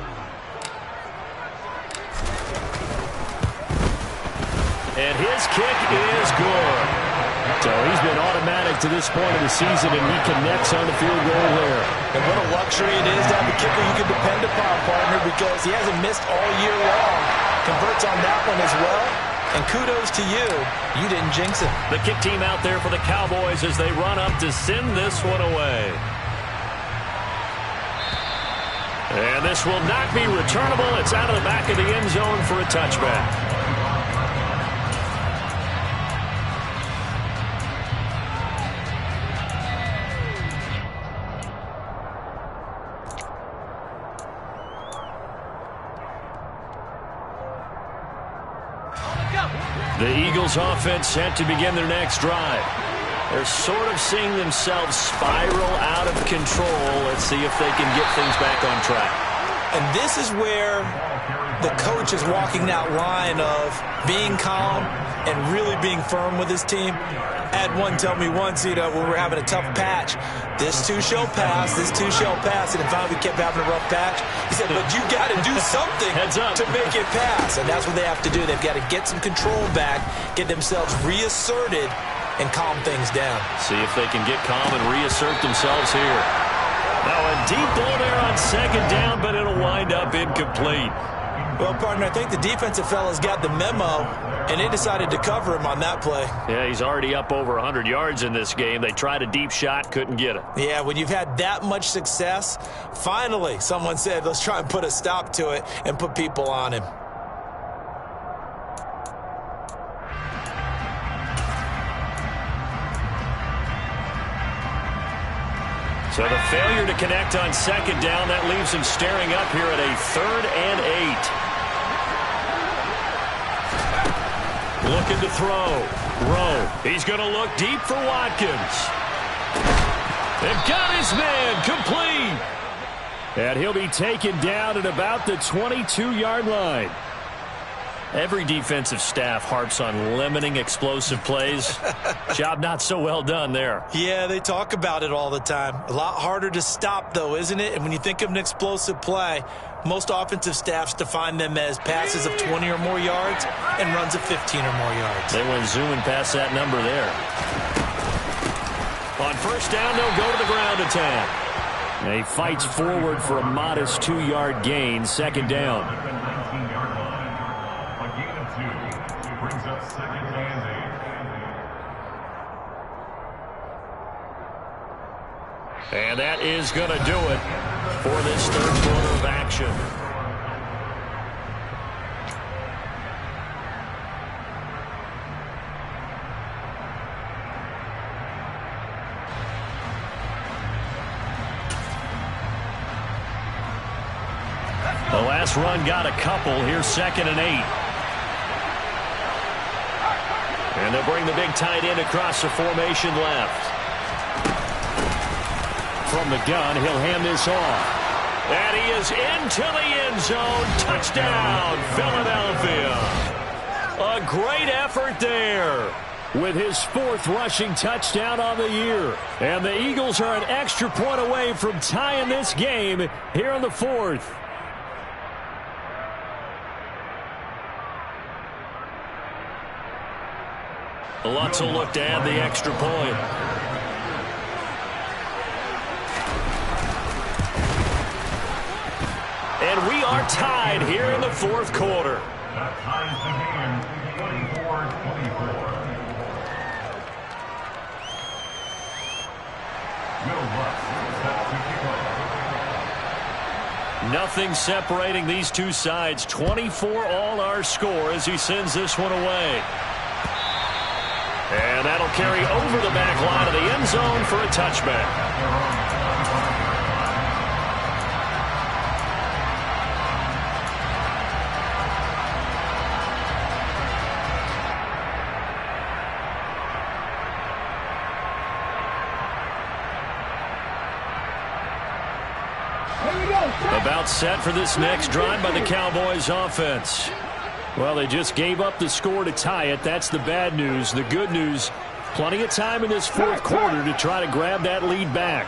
And his kick is good. So he's been automatic to this point of the season, and he connects on the field goal there. And what a luxury it is to have a kicker you can depend upon, partner, because he hasn't missed all year long. Converts on that one as well. And kudos to you. You didn't jinx it. The kick team out there for the Cowboys as they run up to send this one away. And this will not be returnable. It's out of the back of the end zone for a touchback. The Eagles offense set to begin their next drive. They're sort of seeing themselves spiral out of control. Let's see if they can get things back on track. And this is where the coach is walking that line of being calm and really being firm with his team. I had one tell me once, when we're having a tough patch, this too shall pass, this too shall pass. And then finally we kept having a rough patch. He said, but you got to do something to make it pass. And that's what they have to do. They've got to get some control back, get themselves reasserted, and calm things down. See if they can get calm and reassert themselves here. Now a deep ball there on 2nd down, but it'll wind up incomplete. Well, partner, I think the defensive fellas got the memo, and they decided to cover him on that play. Yeah, he's already up over 100 yards in this game. They tried a deep shot, couldn't get it. Yeah, when you've had that much success, finally someone said, let's try and put a stop to it and put people on him. So the failure to connect on 2nd down, that leaves him staring up here at a 3rd and 8. Looking to throw. Rowe, he's going to look deep for Watkins. They've got his man complete. And he'll be taken down at about the 22-yard line. Every defensive staff harps on limiting explosive plays. Job not so well done there. Yeah, they talk about it all the time. A lot harder to stop, though, isn't it? And when you think of an explosive play, most offensive staffs define them as passes of 20 or more yards and runs of 15 or more yards. They went zooming past that number there. On first down, they'll go to the ground attack. And he fights forward for a modest 2-yard gain, second down. And that is going to do it for this third quarter of action. The last run got a couple. Here's 2nd and 8. And they'll bring the big tight end across the formation left. From the gun, he'll hand this off. And he is into the end zone. Touchdown, Philadelphia. A great effort there with his 4th rushing touchdown on the year. And the Eagles are an extra point away from tying this game here in the 4th. Lots of look to add the extra point. And we are tied here in the 4th quarter. That ties the game 24-24. Will Lutz set to kick off. Nothing separating these two sides. 24 all our score as he sends this one away. And that'll carry over the back line of the end zone for a touchback. About set for this next drive by the Cowboys offense. Well, they just gave up the score to tie it. That's the bad news. The good news, plenty of time in this 4th quarter to try to grab that lead back.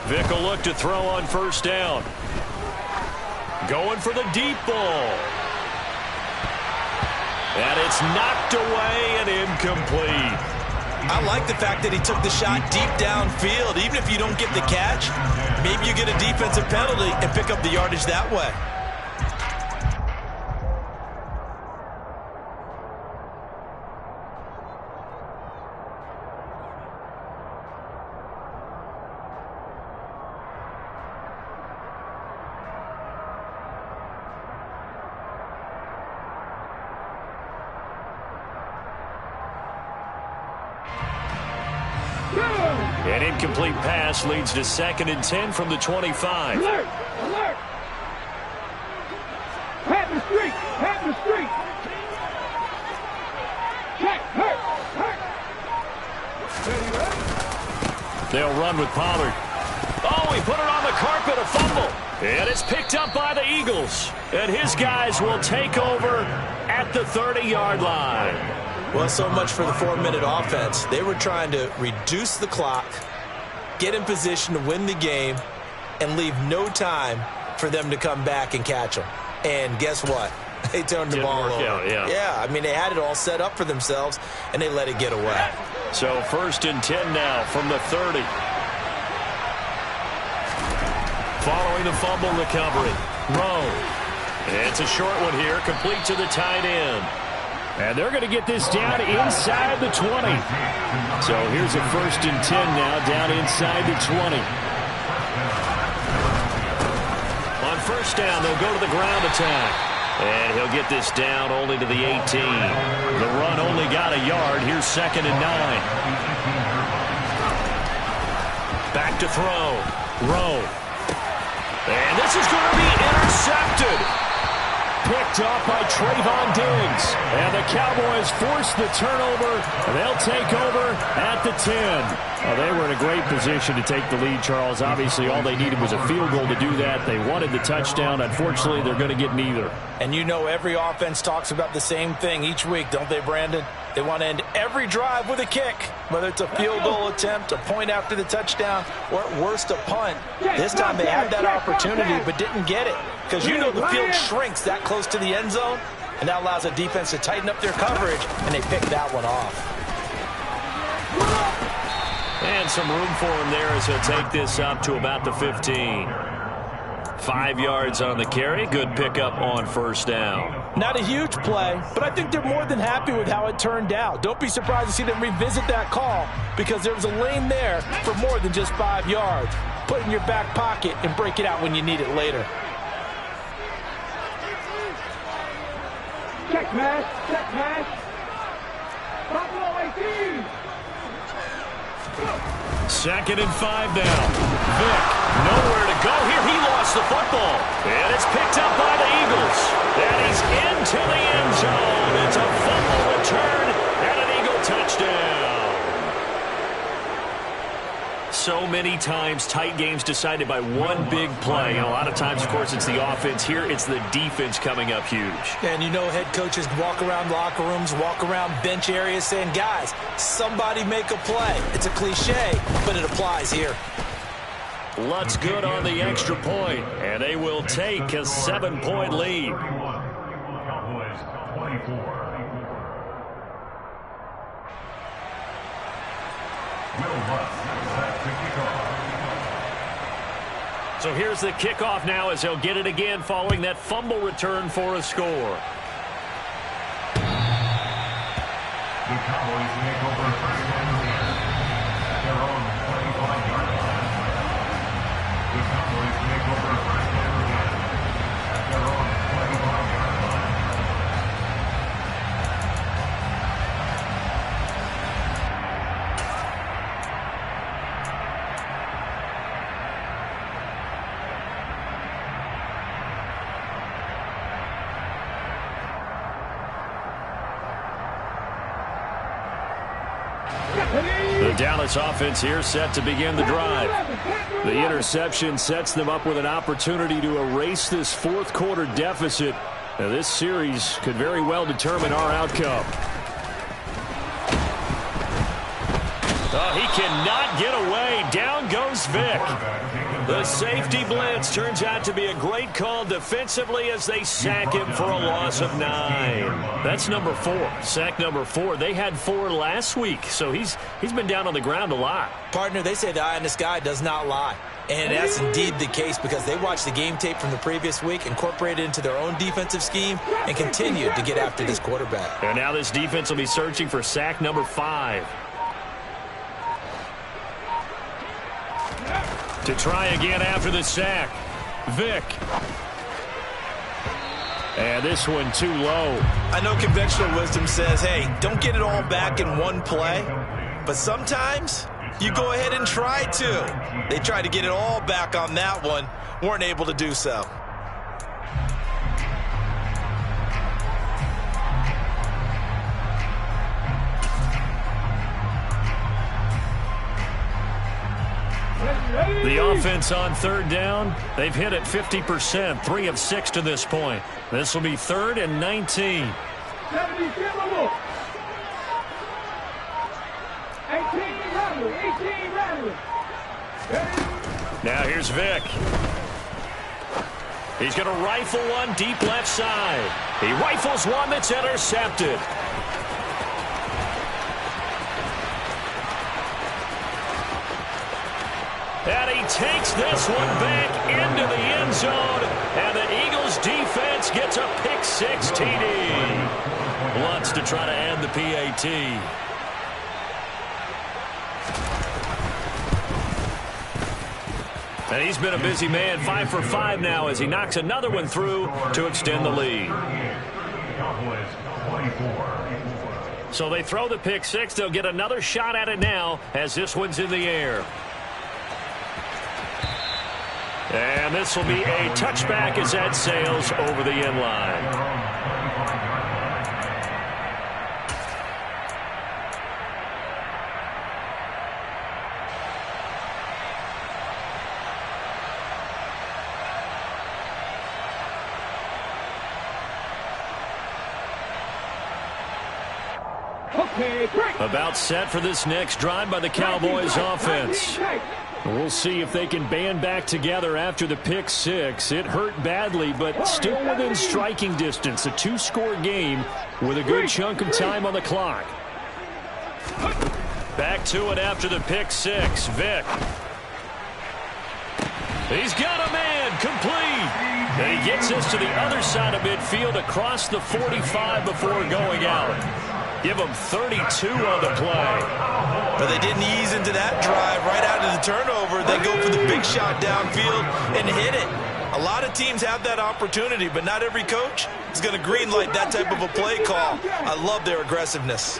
Vick will look to throw on first down. Going for the deep ball. And it's knocked away and incomplete. I like the fact that he took the shot deep downfield. Even if you don't get the catch, maybe you get a defensive penalty and pick up the yardage that way. An incomplete pass leads to 2nd and 10 from the 25. Alert! Alert! Pat the street! Pat the street! Check! Hurt! They'll run with Pollard. Oh, he put it on the carpet, a fumble. And it's picked up by the Eagles. And his guys will take over at the 30-yard line. Well, so much for the 4-minute offense. They were trying to reduce the clock, get in position to win the game, and leave no time for them to come back and catch them. And guess what? They turned the ball over. Yeah, I mean, they had it all set up for themselves, and they let it get away. So 1st and 10 now from the 30. Following the fumble recovery. Rowe. It's a short one here, complete to the tight end. And they're going to get this down inside the 20. So here's a 1st and 10 now down inside the 20. On first down, they'll go to the ground attack. And he'll get this down only to the 18. The run only got a yard. Here's 2nd and 9. Back to throw. Rowe. And this is going to be intercepted. Picked picked off by Trayvon Diggs. And the Cowboys force the turnover. They'll take over at the 10. Well, they were in a great position to take the lead, Charles. Obviously, all they needed was a field goal to do that. They wanted the touchdown. Unfortunately, they're going to get neither. And you know every offense talks about the same thing each week, don't they, Brandon? They want to end every drive with a kick, whether it's a field goal attempt, a point after the touchdown, or at worst a punt. This time they had that opportunity but didn't get it because you know the field shrinks that close to the end zone, and that allows the defense to tighten up their coverage, and they picked that one off. And some room for him there as he'll take this up to about the 15. 5 yards on the carry. Good pickup on first down. Not a huge play, but I think they're more than happy with how it turned out. Don't be surprised to see them revisit that call because there was a lane there for more than just 5 yards. Put it in your back pocket and break it out when you need it later. Check pass. Buffalo 18. 2nd and 5 now. Vick, nowhere to go here. He lost the football. And it's picked up by the Eagles. And he's into the end zone. It's a fumble return and an Eagle touchdown. So many times, tight games decided by one big play. And a lot of times, of course, it's the offense. Here, it's the defense coming up huge. And you know head coaches walk around locker rooms, walk around bench areas saying, guys, somebody make a play. It's a cliche, but it applies here. Lutz good on the extra point, and they will take a 7-point lead. Cowboys 24. Will Lutz set to kick off. So here's the kickoff now as he'll get it again following that fumble return for a score. The Cowboys make over first and 10 at their own 25-yard line. The Cowboys make over first and 10 at their own 25-yard line. The Dallas offense here set to begin the drive. The interception sets them up with an opportunity to erase this fourth quarter deficit. Now, this series could very well determine our outcome. Oh, he cannot get away. Down goes Vick. The safety blitz turns out to be a great call defensively as they sack him for a loss of 9. That's number 4. Sack number 4. They had 4 last week, so he's been down on the ground a lot. Partner, they say the eye in the sky does not lie. And that's indeed the case because they watched the game tape from the previous week, incorporated it into their own defensive scheme, and continued to get after this quarterback. And now this defense will be searching for sack number 5. To try again after the sack. Vick. And this one too low. I know conventional wisdom says, hey, don't get it all back in one play. But sometimes you go ahead and try to. They tried to get it all back on that one. Weren't able to do so. The offense on 3rd down, they've hit it 50%, 3 of 6 to this point. This will be 3rd and 19. 18 Now here's Vick. He's going to rifle one deep left side. He rifles one that's intercepted. And he takes this one back into the end zone. And the Eagles defense gets a pick-6 TD. Lutz to try to end the PAT. And he's been a busy man, 5 for 5 now as he knocks another one through to extend the lead. So they throw the pick-6. They'll get another shot at it now as this one's in the air. And this will be a touchback as that sails over the end line. About set for this next drive by the Cowboys offense. We'll see if they can band back together after the pick six. It hurt badly, but still within striking distance. A two-score game with a good chunk of time on the clock. Back to it after the pick six. Vick. He's got a man complete. And he gets us to the other side of midfield across the 45 before going out. Give them 32 on the play. But they didn't ease into that drive right out of the turnover. They go for the big shot downfield and hit it. A lot of teams have that opportunity, but not every coach is going to greenlight that type of a play call. I love their aggressiveness.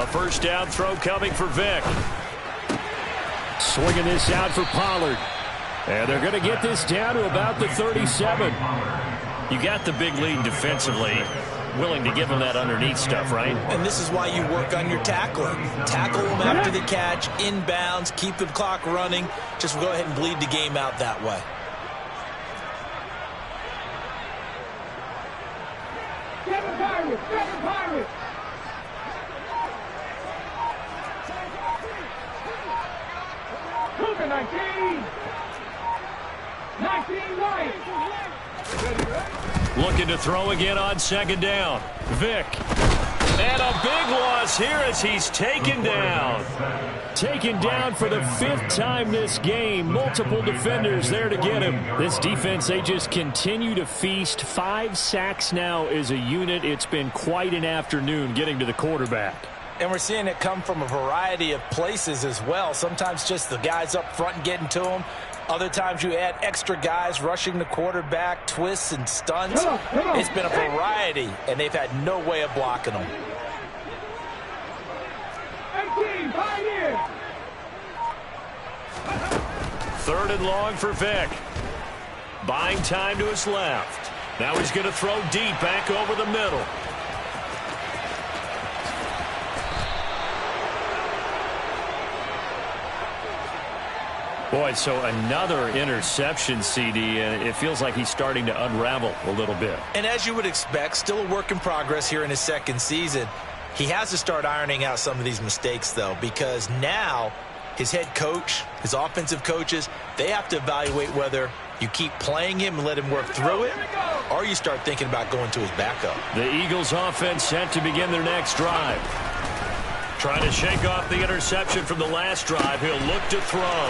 A first down throw coming for Vick. Swinging this out for Pollard. And they're going to get this down to about the 37. You got the big lead defensively, willing to give them that underneath stuff, right? And this is why you work on your tackling. Tackle them after the catch, inbounds, keep the clock running. Just go ahead and bleed the game out that way. Seven Pirates! Cougar 19! 19 right! Looking to throw again on second down. Vick. And a big loss here as he's taken down. Taken down for the 5th time this game. Multiple defenders there to get him. This defense, they just continue to feast. 5 sacks now as a unit. It's been quite an afternoon getting to the quarterback. And we're seeing it come from a variety of places as well. Sometimes just the guys up front and getting to them. Other times you add extra guys rushing the quarterback, twists and stunts. It's been a variety, and they've had no way of blocking them. 18, Pioneer! 3rd and long for Vick. Buying time to his left. Now he's going to throw deep back over the middle. Boy, so another interception, CD, and it feels like he's starting to unravel a little bit. And as you would expect, still a work in progress here in his 2nd season. He has to start ironing out some of these mistakes, though, because now his head coach, his offensive coaches, they have to evaluate whether you keep playing him and let him work through it, or you start thinking about going to his backup. The Eagles offense set to begin their next drive. Trying to shake off the interception from the last drive. He'll look to throw.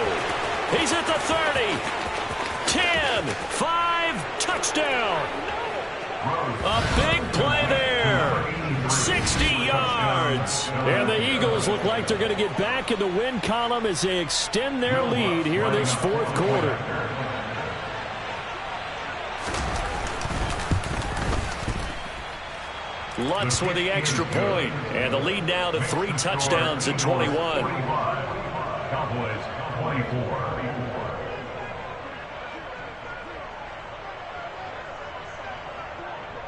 He's at the 30. 10, 5, touchdown. A big play there. 60 yards. And the Eagles look like they're going to get back in the win column as they extend their lead here in this 4th quarter. Lutz with the extra point, and the lead now to 3 touchdowns at 21. Cowboys 24.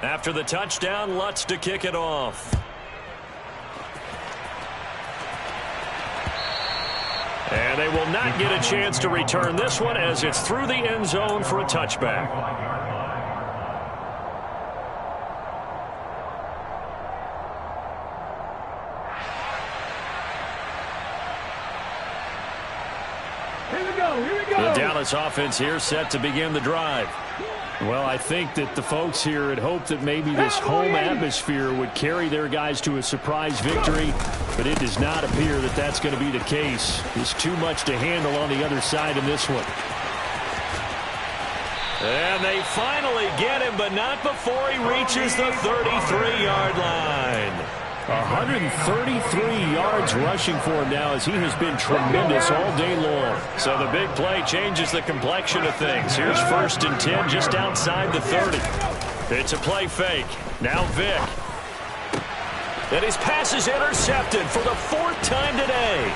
After the touchdown, Lutz to kick it off. And they will not get a chance to return this one as it's through the end zone for a touchback. The Dallas offense here set to begin the drive. Well, I think that the folks here had hoped that maybe this home atmosphere would carry their guys to a surprise victory, but it does not appear that that's going to be the case. There's too much to handle on the other side in this one. And they finally get him, but not before he reaches the 33-yard line. 133 yards rushing for him now as he has been tremendous all day long. So the big play changes the complexion of things. Here's 1st and 10 just outside the 30. It's a play fake. Now Vick. And his pass is intercepted for the 4th time today.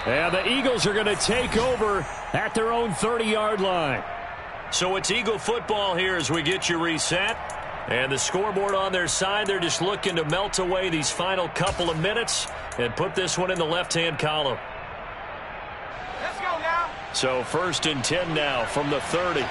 And the Eagles are going to take over at their own 30-yard line. So it's Eagle football here as we get you reset. And the scoreboard on their side, they're just looking to melt away these final couple of minutes and put this one in the left-hand column. Let's go now. So 1st and 10 now from the 30.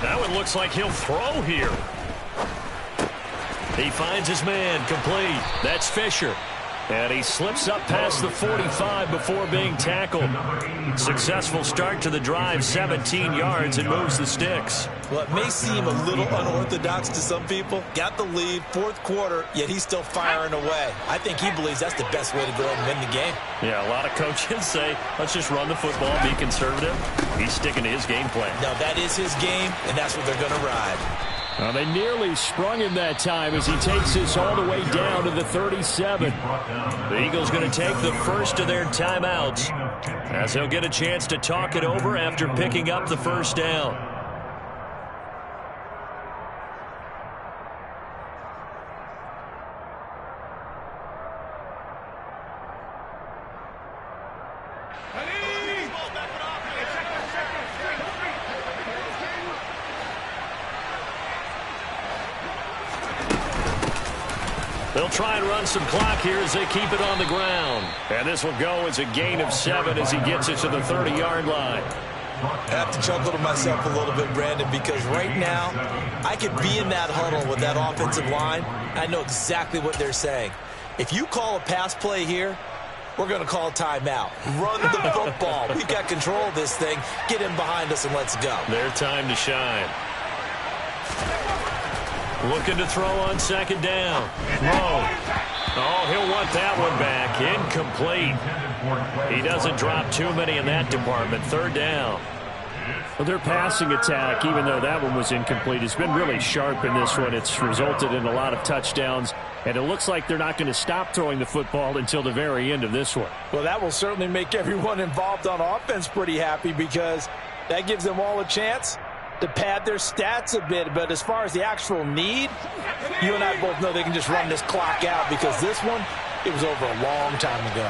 Now it looks like he'll throw here. He finds his man, complete. That's Fisher. And he slips up past the 45 before being tackled. Successful start to the drive, 17 yards, and moves the sticks. Well, it may seem a little unorthodox to some people. Got the lead, 4th quarter, yet he's still firing away. I think he believes that's the best way to go ahead and win the game. Yeah, a lot of coaches say, let's just run the football, be conservative. He's sticking to his game plan. Now, that is his game, and that's what they're going to ride. Well, they nearly sprung him that time as he takes this all the way down to the 37. The Eagles going to take the first of their timeouts as they'll get a chance to talk it over after picking up the first down. They'll try and run some clock here as they keep it on the ground. And this will go as a gain of 7 as he gets it to the 30-yard line. I have to chuckle to myself a little bit, Brandon, because right now I could be in that huddle with that offensive line. I know exactly what they're saying. If you call a pass play here, we're going to call a timeout. Run the football. We've got control of this thing. Get him behind us and let's go. Their time to shine. Looking to throw on 2nd down. Throw. Oh, he'll want that one back. Incomplete. He doesn't drop too many in that department. 3rd down. Well, their passing attack, even though that one was incomplete, has been really sharp in this one. It's resulted in a lot of touchdowns, and it looks like they're not going to stop throwing the football until the very end of this one. Well, that will certainly make everyone involved on offense pretty happy because that gives them all a chance to pad their stats a bit. But as far as the actual need, you and I both know they can just run this clock out because this one, it was over a long time ago.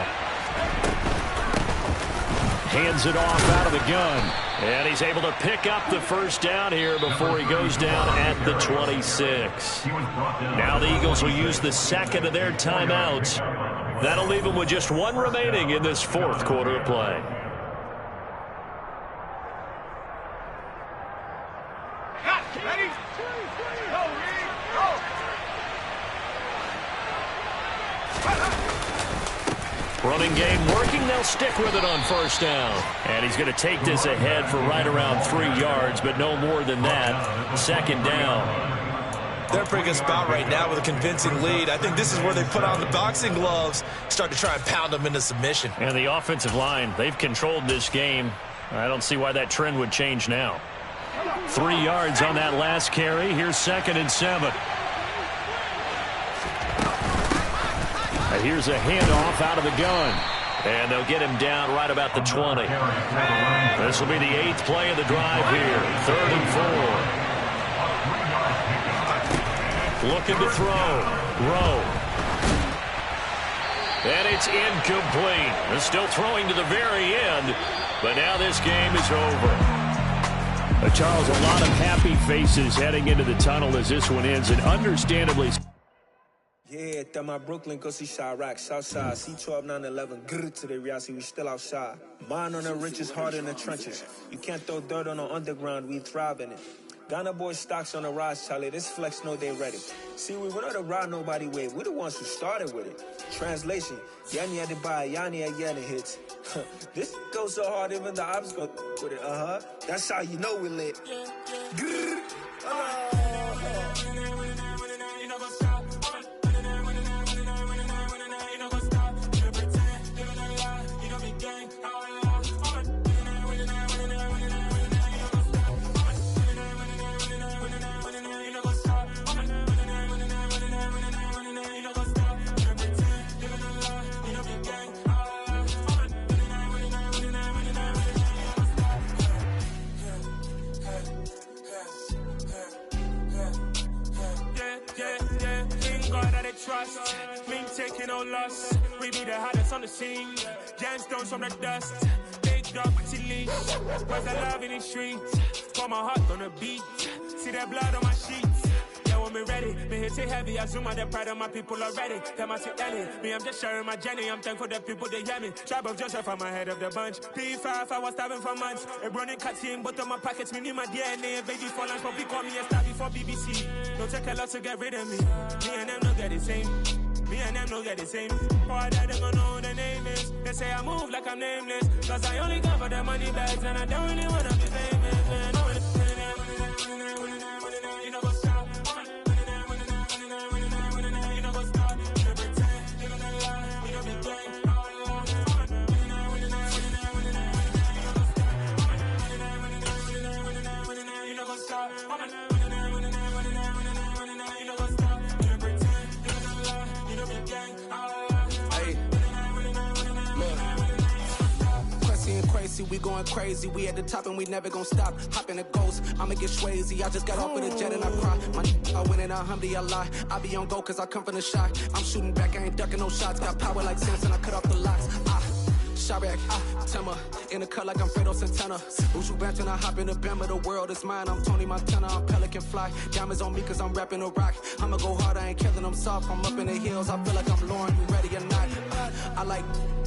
Hands it off out of the gun. And he's able to pick up the first down here before he goes down at the 26. Now the Eagles will use the 2nd of their timeouts. That'll leave them with just 1 remaining in this 4th quarter of play. Running game working. They'll stick with it on 1st down. And he's going to take this ahead for right around 3 yards, but no more than that. 2nd down. They're in a pretty good spot right now with a convincing lead. I think this is where they put on the boxing gloves, start to try and pound them into submission. And the offensive line, they've controlled this game. I don't see why that trend would change now. 3 yards on that last carry. Here's 2nd and 7. Here's a handoff out of the gun. And they'll get him down right about the 20. This will be the 8th play of the drive here. 3rd and 4. Looking to throw. Rowe. And it's incomplete. They're still throwing to the very end. But now this game is over. Charles, a lot of happy faces heading into the tunnel as this one ends. And understandably... Yeah, that my Brooklyn, go see Chirac, Southside, C12, 911, grrr to the reality, we still outside. Mine on the riches, hard in the trenches. You can't throw dirt on the underground, we thrive in it. Ghana boys stocks on the rise, Charlie, this flex know they ready. See, we were not the ride nobody with, we're the ones who started with it. Translation, Yanni had to buy, Yanni had getting hits. This goes so hard, even the ops go with it, That's how you know we lit. Grrr, trust. Mean taking no loss. We be the hottest on the scene. Gemstones from the dust. Big dog, pretty leash. Where's the love in the streets? Pour my heart on the beat. See that blood on my sheets. Yeah, when we ready, me hit it heavy. I zoom out the pride of my people already. Them I see Ellie. Me, I'm just sharing my journey. I'm thankful that people they hear me. Tribe of Joseph, I'm ahead of the bunch. P5, I was starving for months. A running cut in both of my pockets. Me need my DNA. Baby for lunch, but we call me a star before BBC. Don't take a lot to get rid of me. Me and them don't get the same. Me and them don't get the same. Boy, that them don't know who the name is. They say I move like I'm nameless. Cause I only come for the money bags. And I don't really wanna be famous, man. You know what's up? You know what's up? You know pretend. You know that lie. You know be gang. You know what's up? We going crazy, we at the top and we never gon' stop. Hop in the ghost, I'ma get swayzy. I just got off of the jet and I cry. I win in a Humvee, I lie. I be on go cause I come from the shot. I'm shooting back, I ain't ducking no shots. Got power like Samson, I cut off the locks. Chirac, Timmer, in the cut like I'm Fredo Santana. Uju Banton, I hop in the Bama, the world is mine. I'm Tony Montana, I'm Pelican Fly. Diamonds on me cause I'm rapping a rock. I'ma go hard, I ain't killing them soft. I'm up in the hills, I feel like I'm Lauren, you ready or not? I like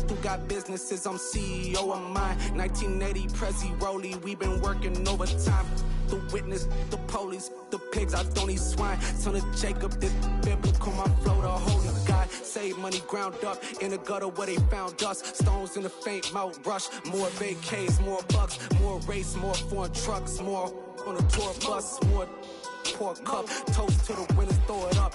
who got businesses, I'm CEO of mine. 1980, Prezi Rolly, we been working overtime. The witness, the police, the pigs, I don't eat swine. Son of Jacob, this biblical, my flow, the holy God. Save money ground up in the gutter where they found us. Stones in the faint mouth rush. More vacays, more bucks, more race, more foreign trucks, more on a tour bus, more pour cup. Toast to the winners, throw it up.